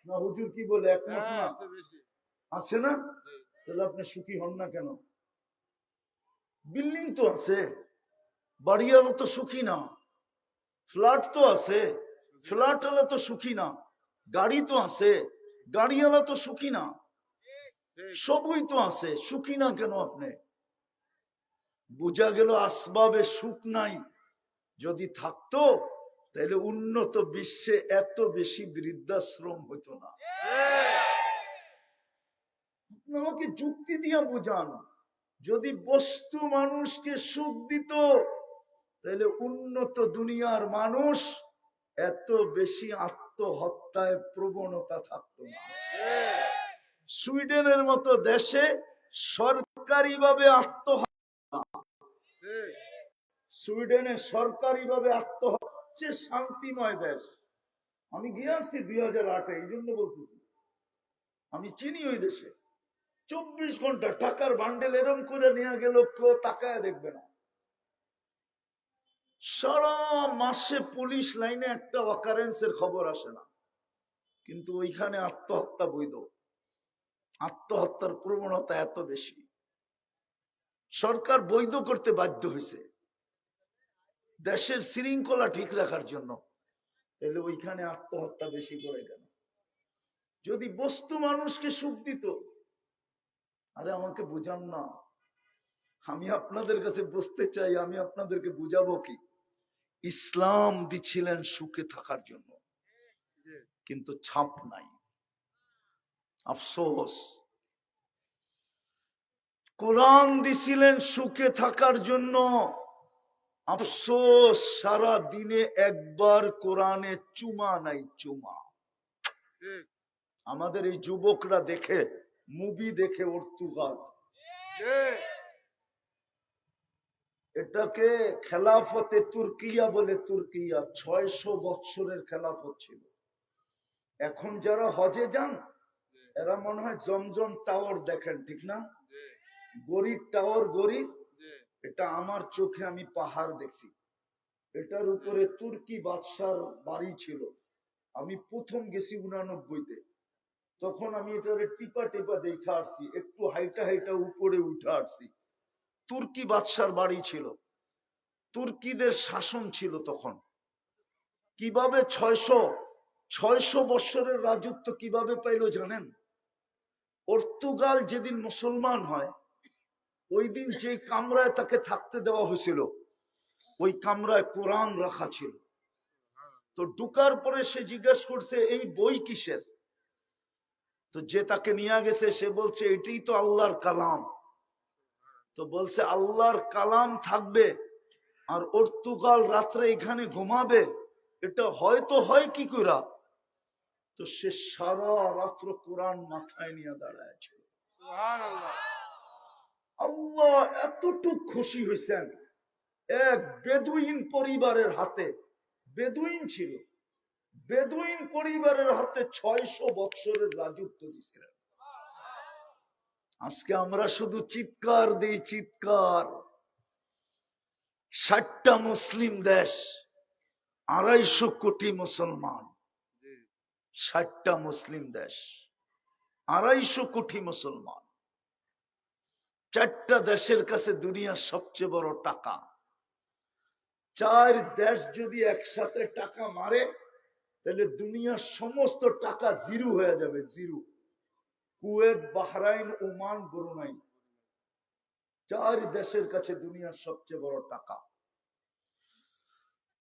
না হুজুর কি বলে, একমত হ্যাঁ না? আছে বেশি আছে না? তাহলে আপনি সুখী হন না কেন? বিল্ডিং তো আছে, বাড়িওয়ালা তো সুখী না। ফ্ল্যাট তো আছে, ফ্ল্যাট ওয়ালা তো সুখী না। গাড়ি তো আছে, গাড়িওয়ালা তো সুখী না। ঠিক সবই তো আছে, সুখী না কেন আপনি? বোঝা গেল আসবাবে সুখ নাই। যদি থাকতো তাহলে উন্নত বিশ্বে এত বেশি বৃদ্ধাশ্রম হতো না। আপনি আমাকে যুক্তি দিয়া বুঝান। যদি বস্তু মানুষকে সুখ দিত তাহলে উন্নত দুনিয়ার মানুষ এত বেশি আত্মহত্যায় প্রবণতা থাকতো না। সুইডেনের মতো দেশে সরকারিভাবে আত্মহত্যা, ঠিক সুইডেনে সরকারিভাবে আত্মহত্যা হচ্ছে শান্তিময় দেশ। আমি গিয়ে আসছি 2008-এ, এই জন্য বলতেছি আমি চিনি ওই দেশে। 24 ঘন্টা টাকার বান্ডেল এরম করে নিয়ে গেল, কেউ তাকায় দেখবে না। সারা মাসে পুলিশ লাইনে একটা অকারেন্সের খবর আসে না, কিন্তু ওইখানে আত্মহত্যা বৈধ। আত্মহত্যার প্রবণতা এত বেশি, সরকার বৈধ করতে বাধ্য হয়েছে দেশের শৃঙ্খলা ঠিক রাখার জন্য। তাহলে ওইখানে আত্মহত্যা বেশি করে কেন? যদি বস্তু মানুষকে সুখ দিত। আরে আমাকে বুঝান না, আমি আপনাদের কাছে বুঝতে চাই, আমি আপনাদেরকে বুঝাবো কি? ইসলাম দিছিলেন সুখে থাকার জন্য, জি কিন্তু ছাপ নাই। আফসোস, কোরআন দিছিলেন সুখে থাকার জন্য। আফসোস, সারা দিনে একবার কোরআনে চুমা নাই, চুমা। ঠিক আমাদের এই যুবকরা দেখে, মুভি দেখে পর্তুগাল, ঠিক এটাকে খেলাফতে তুর্কিয়া বলে। তুর্কিয়া 600 বৎসরের খেলাফত ছিল। এখন যারা হজে যান এরা মনে হয় জমজম টাওয়ার দেখেন, ঠিক না? গরিব টাওয়ার, গরিব, এটা আমার চোখে আমি পাহাড় দেখছি। এটার উপরে তুর্কি বাদশার বাড়ি ছিল। আমি প্রথম গেছি 89-তে, তখন আমি এটারে টিপা টিপা দেখা আসছি, একটু হাইটা হাইটা উপরে উঠে আসছি। তুর্কি বাদশার বাড়ি ছিল, তুর্কিদের শাসন ছিল তখন। কিভাবে 600 বৎসরের রাজত্ব কিভাবে পাইল জানেন? পর্তুগাল যেদিন মুসলমান হয় ওই দিন যে কামরায় তাকে থাকতে দেওয়া হয়েছিল ওই কামরায় কোরআন রাখা ছিল। তো ঢুকার পরে সে জিজ্ঞেস করছে এই বই কিসের? তো যে তাকে নিয়ে গেছে সে বলছে এটাই তো আল্লাহর কালাম। তো বলছে আল্লাহর কালাম থাকবে আর পর্তুগাল রাত্রে এখানে ঘুমাবে, এটা হয়তো হয় কি করে? তো সে সারা রাত্র কোরআন মাথায় নিয়ে দাঁড়ায় ছিল। সুবহানাল্লাহ। আল্লাহ এতটুক খুশি হয়েছেন, এক বেদুইন পরিবারের হাতে, বেদুইন ছিল, বেদুইন পরিবারের হাতে 600 বৎসরের রাজত্ব দিয়েছিলেন। আজকে আমরা শুধু চিৎকার দিই, চিৎকার। 60টা মুসলিম দেশ, 250 কোটি মুসলমান। 60টা মুসলিম দেশ, 250 কোটি মুসলমান। 4টা দেশের কাছে দুনিয়ার সবচেয়ে বড় টাকা। 4 দেশ যদি একসাথে টাকা মারে তাহলে দুনিয়ার সমস্ত টাকা জিরো হয়ে যাবে, zero. Kuwait, Bahrain, Oman, Brunei, 4 দেশের কাছে দুনিয়ার সবচেয়ে বড় টাকা।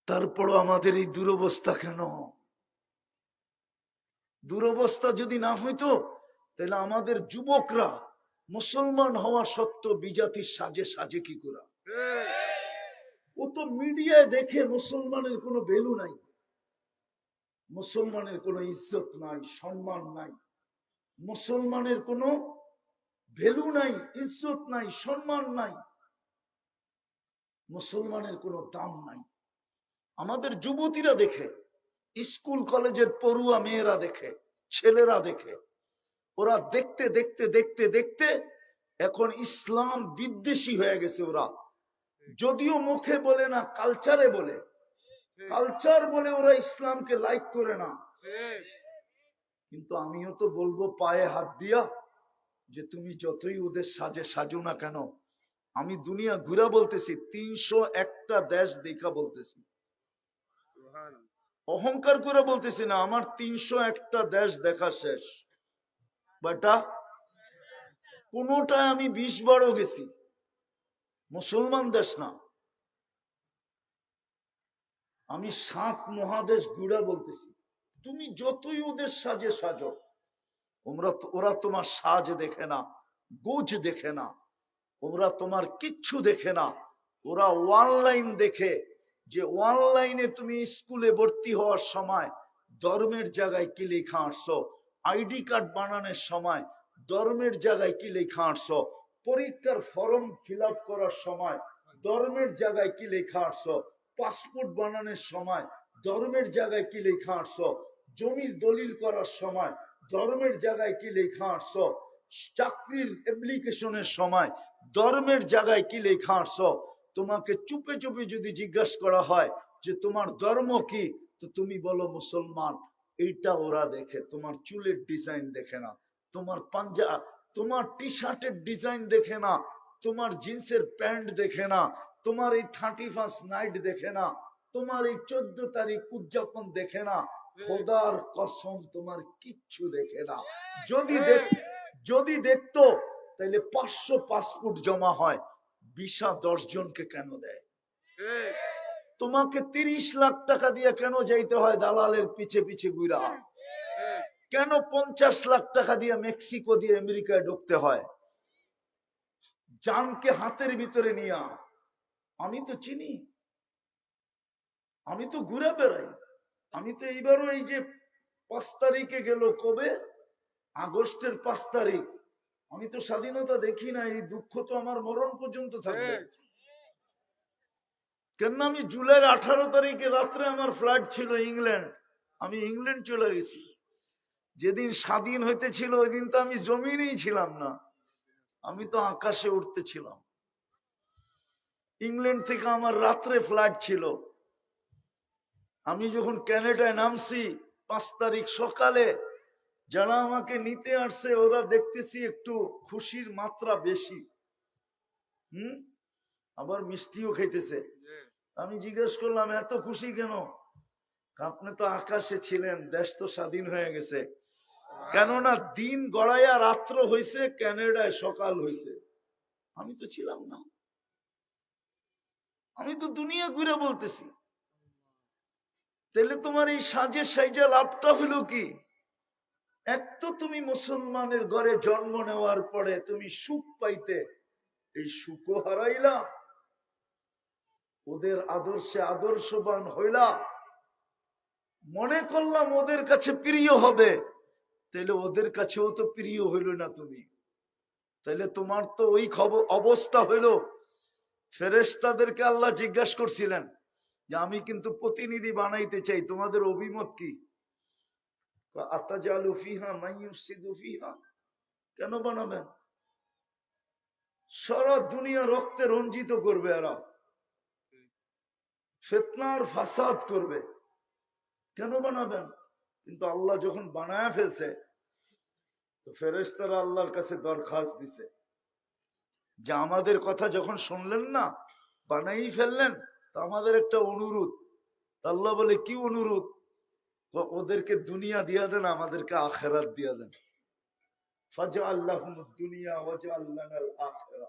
তারপরও আমাদের এই দুরবস্থা কেন? দুরবস্থা যদি না হইতো তাহলে আমাদের যুবকরা মুসলমান হওয়া সত্ত্বেও বিজাতির সাজে সাজে কি করা? ও তো মিডিয়ায় দেখে মুসলমানের কোনো ভ্যালু নাই, মুসলমানের কোনো ইজ্জত নাই, সম্মান নাই, মুসলমানের কোনো ভ্যালু নাই, ইজ্জত নাই, সম্মান নাই, মুসলমানের কোনো দাম নাই। আমাদের যুবতীরা দেখে, স্কুল কলেজের পড়ুয়া মেয়েরা দেখে, ছেলেরা দেখে, ওরা দেখতে দেখতে দেখতে দেখতে এখন ইসলাম বিদ্বেষী হয়ে গেছে। ওরা যদিও মুখে বলে না, কালচারে বলে, কালচার বলে ওরা ইসলামকে লাইক করে না। কিন্তু আমিও তো বলবো পায়ে হাত দিয়া যে তুমি যতই ওদের সাজে সাজো না কেন, আমি দুনিয়া ঘুরা বলতেছি, 301টা দেশ দেখা বলতেছি, অহংকার করে বলতেছি না। আমার 301টা দেশ দেখা শেষ বেটা, কোনটায় আমি 20 বারও গেছি, মুসলমান দেশ না। আমি 7 মহাদেশ ঘুরা বলতেছি। তুমি যতই ওদের সাজে সাজো, ওরা তোমার সাজ দেখে না, গোজ দেখে না, ওরা তোমার কিচ্ছু দেখে না। ওরা অনলাইন দেখে, যে অনলাইনে তুমি স্কুলে ভর্তি হওয়ার সময় ধর্মের জায়গায় কি লেখা আসছো, আইডি কার্ড বানানোর সময় ধর্মের জায়গায় কি লেখা আসছো, পরীক্ষার ফর্ম ফিল আপ করার সময় ধর্মের জায়গায় কি লেখা আসছো, পাসপোর্ট বানানোর সময় ধর্মের জায়গায় কি লেখা আসছো, জমির দলিল করার সময় ধর্মের জায়গায় কি লেখা আসছো, চাকরির অ্যাপ্লিকেশনের সময় ধর্মের জায়গায় কি লেখা আসছো। তোমাকে চুপে চুপে যদি জিজ্ঞাসা করা হয় যে তোমার ধর্ম কি, তো তুমি বলো মুসলমান। এইটা ওরা দেখে, তোমার চুলের ডিজাইন দেখে না, তোমার পাঞ্জাব, তোমার টি শার্টের ডিজাইন দেখে না, তোমার জিন্সের প্যান্ট দেখে না, তোমার এই 31st নাইট দেখে না, তোমার এই 14 তারিখ উদযাপন দেখে না। খোদার কসম তোমার কিচ্ছু দেখে না। যদি দেখতো তাহলে 500 পাসপোর্ট জমা হয়, ভিসা 10 জনকে কেন দেয়? তোমাকে 30 লাখ টাকা দিয়ে কেন যাইতে হয় দালালের পিছে পিছে ঘুরা? কেন 50 লাখ টাকা দিয়ে মেক্সিকো দিয়ে আমেরিকায় ঢুকতে হয়? জানকে হাতের ভিতরে নিয়া। আমি তো চিনি, আমি তো ঘুরে বেড়াই। আমি তো এইবারও এই যে 5 তারিখে গেল, কবে? আগস্টের 5 তারিখ। আমি তো স্বাধীনতা দেখি না। এই দুঃখ তো আমার মরণ পর্যন্ত থাকবে। ঠিক। কেন আমি জুলাইয়ের 18 তারিখে রাত্রে আমার ফ্লাইট ছিল ইংল্যান্ড। আমি ইংল্যান্ড চলে গেছি। যেদিন স্বাধীন হইতেছিল ওই দিন তো আমি জমিনেই ছিলাম না, আমি তো আকাশে উঠতেছিলাম। ইংল্যান্ড থেকে আমার রাত্রে ফ্লাইট ছিল। আমি যখন ক্যানাডায় নামছি 5 তারিখ সকালে, যারা আমাকে নিতে আসছে ওরা দেখতেছি একটু খুশির মাত্রা বেশি। আবার মিষ্টিও খাইতেছে। আমি জিজ্ঞেস করলাম এত খুশি কেন? আপনি তো আকাশে ছিলেন, দেশ তো স্বাধীন হয়ে গেছে। কেননা দিন গড়াইয়া রাত্র হয়েছে, ক্যানাডায় সকাল হয়েছে। আমি তো ছিলাম না। আমি তো দুনিয়া ঘুরে বলতেছি। তাহলে তোমার এই সাজে সাইজা লাভটা হলো কি? এক তো তুমি মুসলমানের ঘরে জন্ম নেওয়ার পরে তুমি সুখ পাইতে, এই সুখও হারাইলা। ওদের আদর্শে আদর্শবান হইলা, মনে করলাম ওদের কাছে প্রিয় হবে, তাহলে ওদের কাছেও তো প্রিয় হইল না তুমি। তাহলে তোমার তো ওই খবর অবস্থা হইল। ফেরেশতাদেরকে আল্লাহ জিজ্ঞাসা করছিলেন যে আমি কিন্তু প্রতিনিধি বানাইতে চাই, তোমাদের অভিমত কি? আতাজালু ফিহা মান ইউফসিদু ফিহা, কেন বানাবেন? সারা দুনিয়া রক্তে রঞ্জিত করবে, এরা ফিতনার ফাসাদ করবে, কেন বানাবেন? কিন্তু আল্লাহ যখন বানায় ফেলছে, তো ফেরেশতারা আল্লাহর কাছে দরখাস্ত দিছে যে আমাদের কথা যখন শুনলেন না, বানাই ফেললেন, তো আমাদের একটা অনুরোধ। আল্লাহ বলে কি অনুরোধ? ওদেরকে দুনিয়া দিয়া দেন, আমাদেরকে আখেরাত দিয়া দেন। ফাজআল্লাহুমুদ দুনিয়া ওয়াজআল লানাল আখিরা,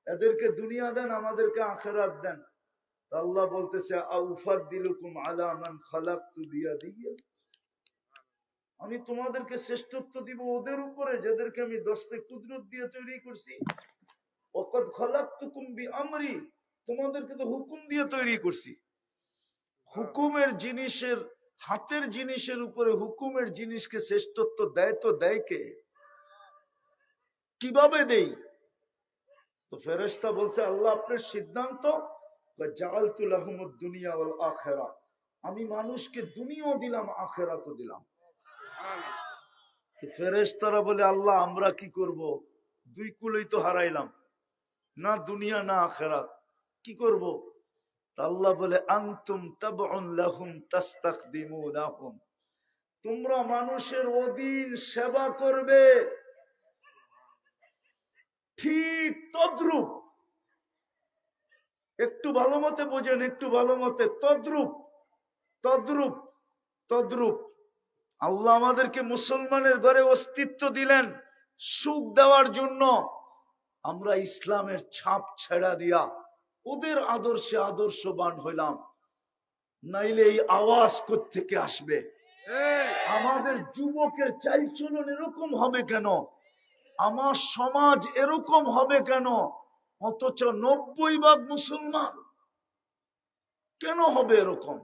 এদেরকে দুনিয়া দেন, আমাদেরকে আখেরাত দেন। আল্লাহ বলতেছে আউফাদ্দিলুকুম আলা মান খালাকতু বিয়াদিয়া, আমি তোমাদেরকে শ্রেষ্ঠত্ব দিব ওদের উপরে যাদেরকে আমি দস্তে কুদরত দিয়ে তৈরি করছি। ওয়াকাদ খালাকতুকুম বিআমরি, তোমাদেরকে তো হুকুম দিয়ে তৈরি করছি। হুকুমের জিনিসের, হাতের জিনিসের উপরে হুকুমের জিনিসকে শ্রেষ্ঠত্ব দেয় তো দেয় কে? কিভাবে দেই? তো ফেরেশতা বলছে আল্লাহ আপনার সিদ্ধান্ত, জাআলতু লাহুমুদ দুনিয়া ওয়াল আখিরা, আমি মানুষকে দুনিয়াও দিলাম আখিরাতও দিলাম। ফেরেশতারা বলে আল্লাহ আমরা কি করব? দুই কুলই তো হারাইলাম, না দুনিয়া না আখিরাত, কি করব? আল্লাহ বলে আনতুম তাবউন লাহুম তাস্তাকদিমুনাহুম, তোমরা মানুষের অধীন সেবা করবে, ঠিক তদ্রূপ। একটু ভালো মতে বোঝেন, একটু ভালো মতে, তদ্রূপ তদ্রূপ তদ্রূপ। আল্লাহ আমাদেরকে মুসলমানের ঘরে অস্তিত্ব দিলেন সুখ দেওয়ার জন্য। আমরা ইসলামের ছাপ ছেড়া দিয়া ওদের আদর্শে আদর্শবান হইলাম, নাইলে এই আওয়াজ কোত্থেকে আসবে? আমাদের যুবকের চালচলন এরকম হবে কেন? আমার সমাজ এরকম হবে কেন? অথচ 90% মুসলমান, কেন হবে এরকম?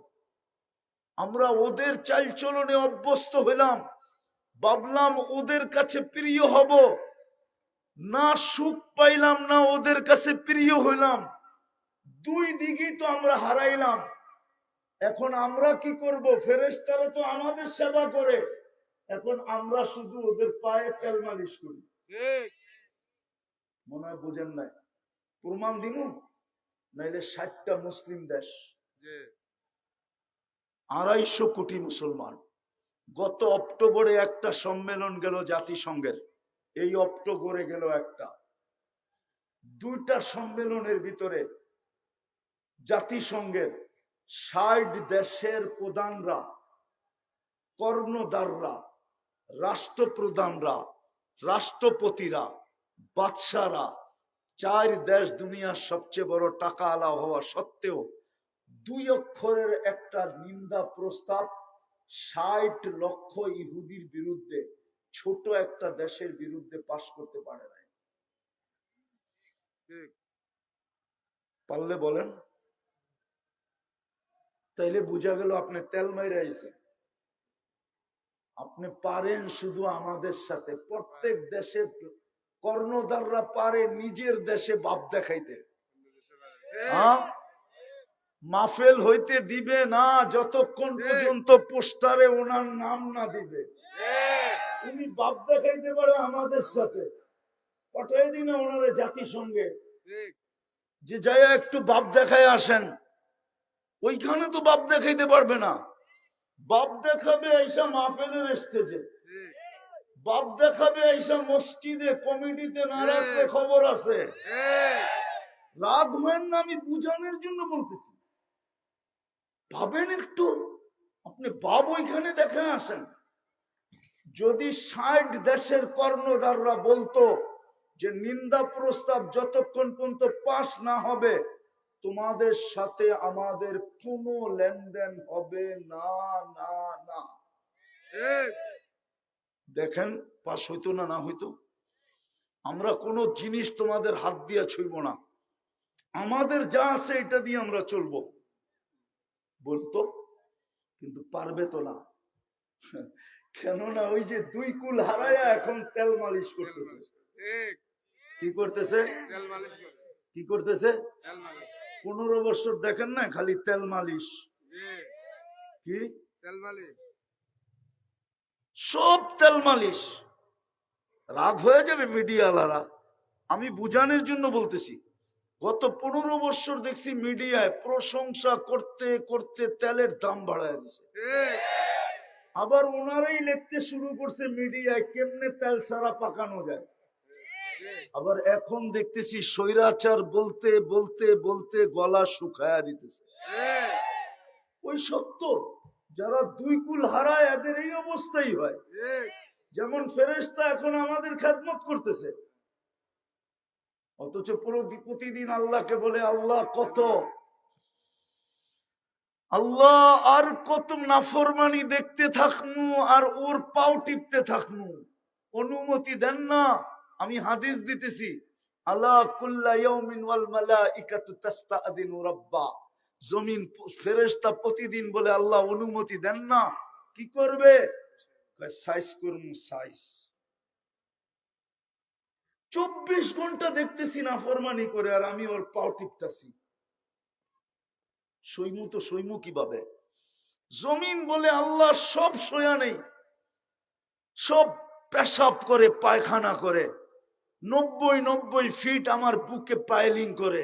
আমরা ওদের চালচলনে অভ্যস্ত হইলাম, ভাবলাম ওদের কাছে প্রিয় হব, না সুখ পাইলাম না ওদের কাছে প্রিয় হইলাম, দুই দিকেই তো আমরা হারাইলাম। এখন আমরা কি করব? ফেরেশতারা তো আমাদের সেবা করে, এখন আমরা শুধু ওদের পায়ে তেল মালিশ করি। মনে হয় বুঝেন নাই? প্রমাণ দিন, নাইলে 60টা মুসলিম দেশ, 250 কোটি মুসলমান। গত অক্টোবরে একটা সম্মেলন গেল জাতিসংঘের, এই অক্টোবরে গেল একটা। 2টা সম্মেলনের ভিতরে জাতিসংঘের 60 দেশের প্রধানরা, কর্ণধাররা, রাষ্ট্রপ্রধানরা, রাষ্ট্রপতিরা, বাদশারা, 4 দেশ দুনিয়ার সবচেয়ে বড় টাকা আলা হওয়া সত্ত্বেও 2 অক্ষরের একটা নিন্দা প্রস্তাব 60 লক্ষ ইহুদির বিরুদ্ধে, ছোট একটা দেশের বিরুদ্ধে পাশ করতে পারে নাই। ঠিক পারলে বলেন। তাইলে বোঝা গেল আপনি তেল মাইরা আইছে। আপনি পারেন শুধু আমাদের সাথে, প্রত্যেক দেশের কর্ণধাররা পারে নিজের দেশে বাপ দেখাইতে। হ্যাঁ, মাহফিল হইতে দিবে না যতক্ষণ পর্যন্ত পোস্টারে ওনার নাম না দিবে। উনি বাপ দেখাইতে পারে আমাদের সাথে, পাঠাই দিন ওনারে জাতিসংঘে ঠিক যে যাই একটু বাপ দেখায় আসেন। ওইখানে তো বাপ দেখাইতে পারবে না। বাপ দেখাবে আইসা মাহফিলের স্টেজে, ঠিক বাপ দেখাবে আইসা মসজিদে, কমিটিতে না রাখলে খবর আছে। ঠিক রাগ হবেন না, আমি বুঝানোর জন্য বলতেছি। ভাবেন একটু, আপনি বাপ ওইখানে দেখে আসেন। যদি 60 দেশের কর্ণধাররা বলতো যে নিন্দা প্রস্তাব যতক্ষণ পর্যন্ত পাস না হবে তোমাদের সাথে আমাদের কোনো লেনদেন হবে না, না, না। ঠিক দেখেন পাস হইতো না, না হইতো। আমরা কোনো জিনিস তোমাদের হাত দিয়ে ছুঁইব না, আমাদের যা আছে এটা দিয়ে আমরা চলবো বলতো। কিন্তু পারবে তো না, কেননা ওই যে 2 কুল হারায়া এখন তেল মালিশ করতেছে। ঠিক কি করতেছে? তেল মালিশ করে কি করতেছে? তেল মালিশ 15 বছর দেখেন না খালি তেল মালিশ। জি কি তেল মালিশ সব তেল মালিশ। রাগ হয়ে যাবে মিডিয়াওয়ালারা, আমি বুঝানোর জন্য বলতেছি। গত 15 বছর দেখছি মিডিয়ায় প্রশংসা করতে করতে তেলের দাম বাড়ায় দিছে। ঠিক আবার ওনারাই লিখতে শুরু করছে মিডিয়ায় কেমনে তেল ছাড়া পাকানো যায়। ঠিক আবার এখন দেখতেছি স্বৈরাচার বলতে বলতে বলতে গলা শুকায়া দিতেছে। ঠিক ওই সত্য, যারা 2 কুল হারায় এদের এই অবস্থাই হয়। ঠিক যেমন ফেরেশতা এখন আমাদের খেদমত করতেছে, অথচ প্রতিদিন আল্লাহকে বলে আল্লাহ কত, আল্লাহ আর কত নাফরমানি দেখতে থাকনু আর ওর পাও টিপতে থাকনু, অনুমতি দেন না। আমি হাদিস দিতেছি, আলা কুল্লা ইয়াউমিন ওয়াল মালাইকাতু তাস্তাআদিনু রাব্বা। জমিন ফেরেশতা প্রতিদিন বলে আল্লাহ অনুমতি দেন না। কি করবে? সাইজ করুন, সাইজ। 24 ঘন্টা দেখতেছি নাফরমানি করে আর আমি ওর পাও টিপতেছি। সইমু তো সইমু কিভাবে? জমিন বলে আল্লাহ সব সয়া নেই, সব পেশাব করে, পায়খানা করে, 90 ফিট আমার বুকে পাইলিং করে,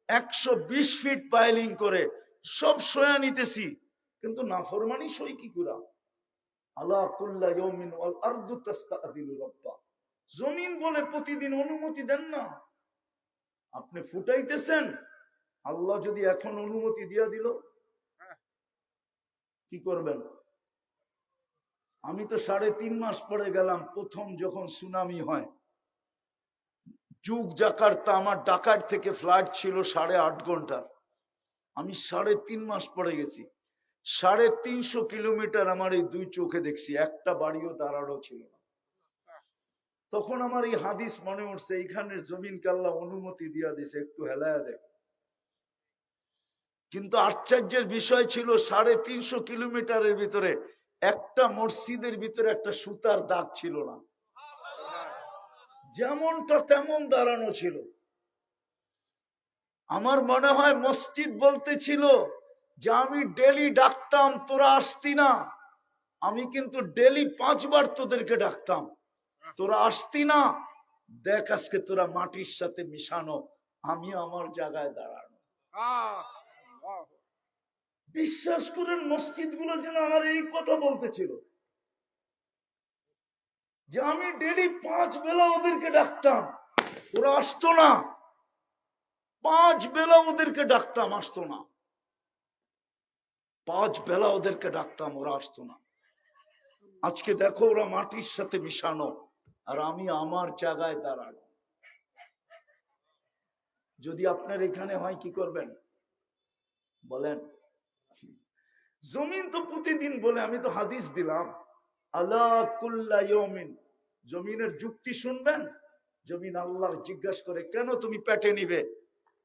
120 ফিট পাইলিং করে, সব সয়া নিতেছি, কিন্তু নাফরমানি সই কি করা? আলা কুল্লা ইয়াউমিন ওয়াল আরদু তাস্তাআদিনু রাব্বা। জমিন বলে প্রতিদিন অনুমতি দেন না। আপনি ফুটাইতেছেন, আল্লাহ যদি এখন অনুমতি দিয়া দিল কি করবেন? আমি তো 3.5 মাস পরে গেলাম, প্রথম যখন সুনামি হয় যুগ জাকার্তা, আমার ঢাকার থেকে ফ্লাইট ছিল 8.5 ঘন্টার, আমি 3.5 মাস পরে গেছি। 350 কিলোমিটার আমার এই 2 চোখে দেখছি, একটা বাড়িও দাঁড়ানো ছিল না। তখন আমার এই হাদিস মনে উঠছে, এইখানের জমিনকে আল্লাহ অনুমতি দিয়া দিছে, একটু হেলায়া দেখ। কিন্তু আশ্চর্যের বিষয় ছিল 350 কিলোমিটারের ভিতরে একটা মসজিদের ভিতরে একটা সুতার দাগ ছিল না, যেমনটা তেমন দাঁড়ানো ছিল। আমার মনে হয় মসজিদ বলতেছিল যে আমি ডেলি ডাকতাম, তোরা আসতি না, আমি কিন্তু ডেলি 5 বার তোদেরকে ডাকতাম, তোরা আসতি না, দেখ আজকে তোরা মাটির সাথে মিশানো, আমি আমার জায়গায় দাঁড়ানো। বিশ্বাস করেন মসজিদ গুলো যেন আমার এই কথা বলতেছিল যে আমি ডেলি 5 বেলা ওদেরকে ডাকতাম, ওরা আসতো না। 5 বেলা ওদেরকে ডাকতাম, আসতো না। 5 বেলা ওদেরকে ডাকতাম, ওরা আসতো না। আজকে দেখো ওরা মাটির সাথে মিশানো আর আমি আমার জায়গায় দাঁড়ানো। যদি আপনার এখানে হয় কি করবেন বলেন? জমিন তো প্রতিদিন বলে, আমি তো হাদিস দিলাম, আলা কুল্লা ইয়াউমিন। জমিনের যুক্তি শুনবেন, জমিন আল্লাহ জিজ্ঞাসা করে কেন তুমি পেটে নিবে?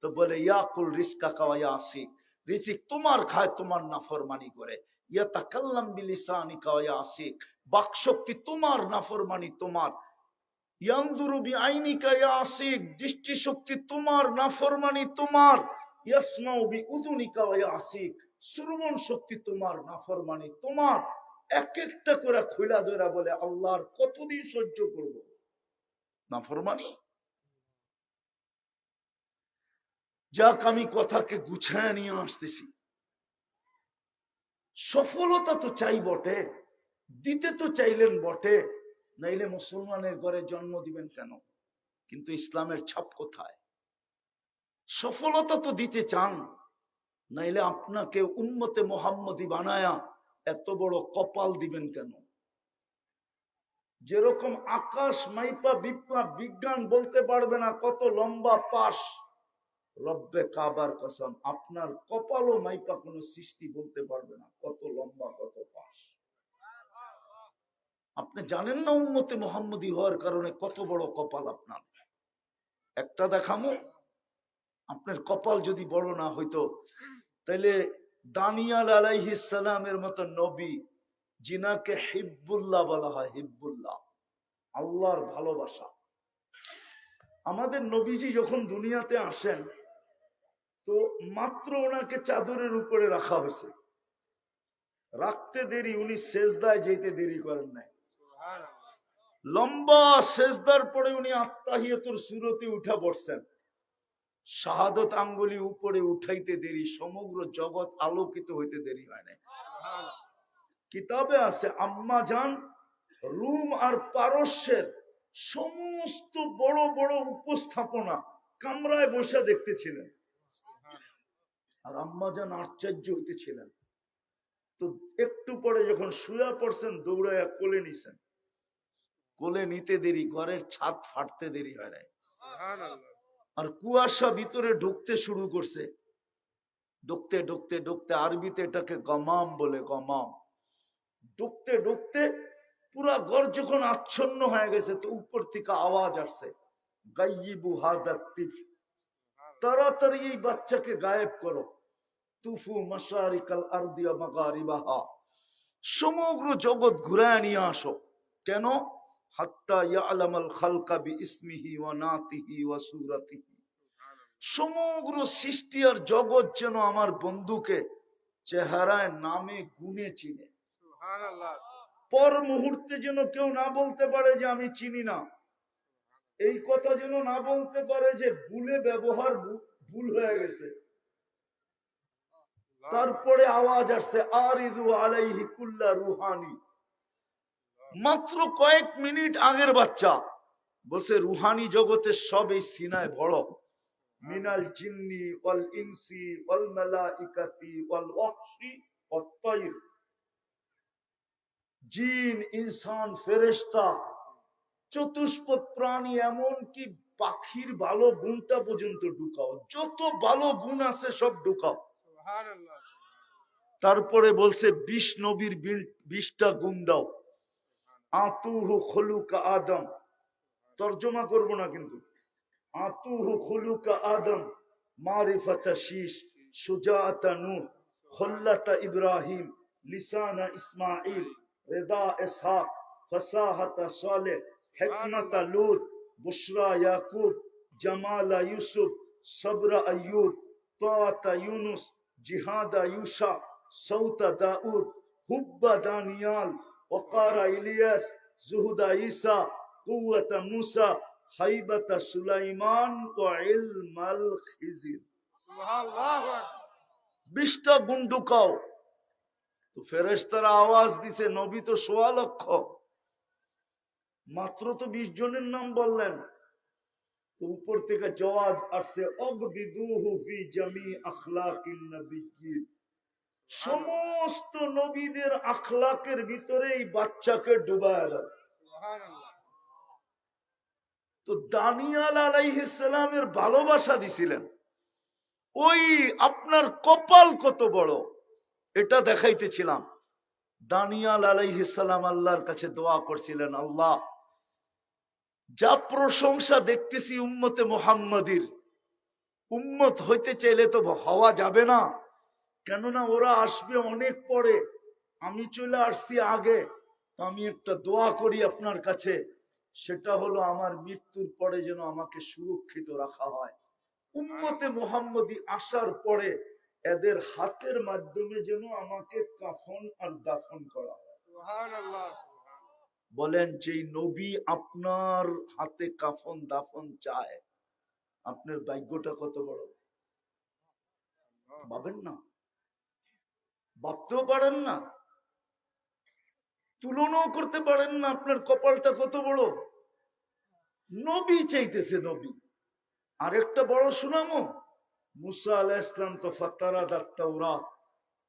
তো বলে ইয়াকুল রিস্কা কাওয়া আসিক, রিজিক তোমার খায় তোমার নাফরমানি করে। ইয়াতাকাল্লাম বিলিসানিকা ওয়া আসিক, বাকশক্তি তোমার নাফরমানি তোমার। ইয়ানজুরু বিআইনিকা ইয়া আসিক, দৃষ্টি শক্তি তোমার নাফরমানি তোমার। ইয়াসমাউ বিউযুনিকা ওয়া আসিক, শ্রবণ শক্তি তোমার নাফরমানি তোমার। এক একটা করে খুইলা ধরা বলে আল্লাহর কতদিন সহ্য করব নাফরমানি। যাক, আমি কথাকে গুছায় নিয়ে আসতেছি। সফলতা তো চাই বটে, দিতে তো চাইলেন বটে, নাইলে মুসলমানের ঘরে জন্ম দিবেন কেন? কিন্তু ইসলামের ছাপ কোথায়? সফলতা তো দিতে চান, নাইলে আপনাকে উম্মতে মুহাম্মদী বানায়া এত বড় কপাল দিবেন কেন? যেরকম আকাশ মাইপা বিজ্ঞান বলতে পারবে না কত লম্বা পাশ, রব্বে কাবার কসম আপনার কপালও মাইপা কোনো সৃষ্টি বলতে পারবে না কত লম্বা কত পাশ। আপনি জানেন না উম্মতে মুহাম্মদী হওয়ার কারণে কত বড় কপাল আপনার। একটা দেখামো, আপনার কপাল যদি বড় না হইতো তাহলে দানিয়াল আলাইহিস সালামের মতো নবী, যিনাকে হিব্বুল্লাহ বলা হয়, হিব্বুল্লাহ আল্লাহর ভালোবাসা। আমাদের নবীজি যখন দুনিয়াতে আসেন তো মাত্র ওনাকে চাদরের উপরে রাখা হয়েছে, রাখতে দেরি, উনি সেজদায় যেতে দেরি করেন নাই। লম্বা সেজদার পরে উনি আত্তাহিয়াতুর সূরতে উঠা পড়ছেন, শাহাদত আঙ্গুলি উপরে উঠাইতে দেরি, সমগ্র জগৎ আলোকিত হইতে দেরি হয় নাই। কিতাবে আছে আম্মা জান রুম আর পারস্যের সমস্ত বড় বড় উপস্থাপনা কামরায় বসে দেখতেছিলেন, আর আম্মা জান আশ্চর্য হইতেছিলেন। তো একটু পরে যখন শুয়া পড়ছেন দৌড়াইয়া কোলে নিছেন, কোলে নিতে দেরি, ঘরের ছাদ ফাটতে দেরি হয় নাই। আর কুয়াশা ভিতরে ঢুকতে শুরু করছে, ঢুকতে ঢুকতে ঢুকতে, আরবিতে এটাকে গমাম বলে, গমাম। ঢুকতে ঢুকতে পুরা ঘর যখন আচ্ছন্ন হয়ে গেছে তো উপর থেকে আওয়াজ আসছে, গাইয়িবু হাদা তিফল, তাড়াতাড়ি এই বাচ্চাকে গায়েব করো। তুফু মাশারিকাল আরদি ওয়া মাগারিবাহা, সমগ্র জগৎ ঘুরায় নিয়ে আসো। কেন? হাত্তা ইয়ালামাল খালকা বিইসমিহি ওয়া নাতিহি ওয়া সূরাতিহি, সমগ্র সৃষ্টি আর জগৎ যেন আমার বন্ধুকে চেহারায় নামে গুণে চিনে। পর মুহূর্তে যেন কেউ না বলতে পারে যে আমি চিনি না, এই কথা যেন না বলতে পারে যে ভুলে ব্যবহার ভুল হয়ে গেছে। তারপরে আওয়াজ আসছে আরিদু আলাইহি কুল্লা রুহানি, মাত্র কয়েক মিনিট আগের বাচ্চা বসে রুহানি জগতের সব এই সিনায় বড়, মিনাল জিন্নি ওয়াল ইনসি ওয়াল মালাইকাতি ওয়াল ওয়াহশি ওয়াত তায়র, জিন ইনসান ফেরেশতা চতুষ্পদ প্রাণী, এমন কি পাখির ভালো গুণটা পর্যন্ত ঢুকাও, যত ভালো গুণ আছে সব ঢুকাও। তারপরে বলছে 20 নবীর 20টা গুণ দাও। আতুহু খুলুকা আদম, তর্জমা করব না কিন্তু, আতুহু খুলুকা আদম, মারিফাতা শীশ, সুজাআতা নূহ, খুল্লাতা ইব্রাহিম, লিসানা ইসমাঈল, রিদা ইসহাক, ফাসাহাতা সালেহ, হিকমাতা লূত, বুশরা ইয়াকুব, জামালা ইউসুফ, সবরা আইয়ুব, তাআতা ইউনুস, জিহাদা ইউসা, সৌতা দাউদ, হুব্বা দানিয়াল, ওকারা ইলিয়াস, জুহুদা ঈসা, কুওয়াতা মুসা, হাইবাতা সুলাইমান ওয়া ইলমাল খিজির। সুবহানাল্লাহ। 20টা গুণ ঢুকাও। তো ফেরেশতারা আওয়াজ দিছে, নবী তো 1.25 লক্ষ, মাত্র তো 20 জনের নাম বললেন। তো উপর থেকে জবাব আসছে অগবিদুহু ফি জামি আখলাকিন নবিয়্যিন, সমস্ত নবীদের আখলাকের ভিতরে এই বাচ্চাকে ডুবায়া দাও। তো দানিয়াল আলাইহিস সালামের ভালোবাসা দিছিলেন, ওই আপনার কপাল কত বড় এটা দেখাইতেছিলাম। দানিয়াল আলাইহিস সালাম আল্লাহর কাছে দোয়া করছিলেন, আল্লাহ যা প্রশংসা দেখতেছি উম্মতে মুহাম্মাদির, উম্মত হইতে চাইলে তো হওয়া যাবে না, কেননা ওরা আসবে অনেক পরে, আমি চলে আসছি আগে। তো আমি একটা দোয়া করি আপনার কাছে, সেটা হলো আমার মৃত্যুর পরে যেন আমাকে সুরক্ষিত রাখা হয়। উম্মতে মুহাম্মদী আসার পরে এদের হাতের মাধ্যমে যেন আমাকে কাফন আর দাফন করা হয়। সুবহানাল্লাহ। বলেন, যেই নবী আপনার হাতে কাফন দাফন চায়, আপনার ভাগ্যটা কত বড় ভাবেন না? ভাবতেও পারেন না, তুলনাও করতে পারেন না, আপনার কপালটা কত বড়। নবী চাইতেছে নবী। আরেকটা বড় সুনামও, মুসা আলাইহিস সালাম তো ফাতারাত আত-তাওরাত,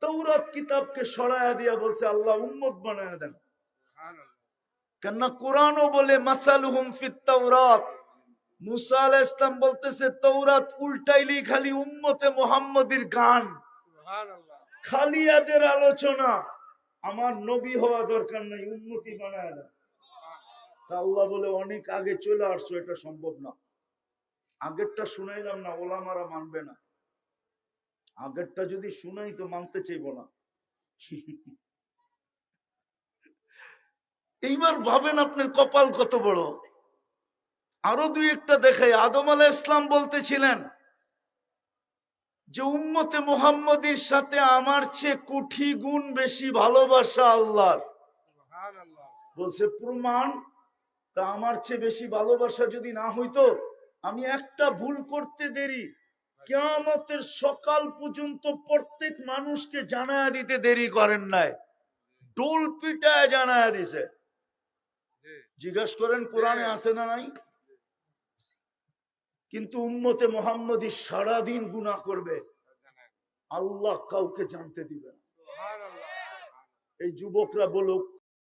তাওরাত কিতাবকে সরায়া দিয়া বলছে আল্লাহ উম্মত বানায়া দেন। সুবহানাল্লাহ। কেননা কোরআনও বলে মাসালুহুম ফিত তাওরাত, মুসা আলাইহিস সালাম বলতেছে তাওরাত উল্টাইলি খালি উম্মতে মুহাম্মদীর গান, সুবহানাল্লাহ। খালি এদের আলোচনা। আমার নবী হওয়া দরকার নাই, উম্মতি বানায় দেন। তা আল্লাহ বলে অনেক আগে চলে আসছো, এটা সম্ভব না। আগেরটা শুনাইলাম না, ওলামারা মানবে না। আগেরটা যদি শুনাই তো মানতে চাইব না। এইবার ভাবেন আপনার কপাল কত বড়। আরো দুই একটা দেখাই। আদম আলাইহিস সালাম বলতেছিলেন যে উম্মতে মুহাম্মদীর সাথে আমার চেয়ে কোটি গুণ বেশি ভালোবাসা আল্লাহর। সুবহানাল্লাহ। বলছে প্রমাণ, তা আমার চেয়ে বেশি ভালোবাসা যদি না হইতো, আমি একটা ভুল করতে দেরি, কিয়ামতের সকাল পর্যন্ত প্রত্যেক মানুষকে জানায়া দিতে দেরি করেন নাই, ডোল পিটায় জানায়া দিছে। জি। জিজ্ঞাসা করেন কোরআনে আছে না নাই? কিন্তু উম্মতে মুহাম্মদী সারাদিন গুনাহ করবে, আল্লাহ কাউকে জানতে দিবে না। সুবহানাল্লাহ। এই যুবকরা বলুক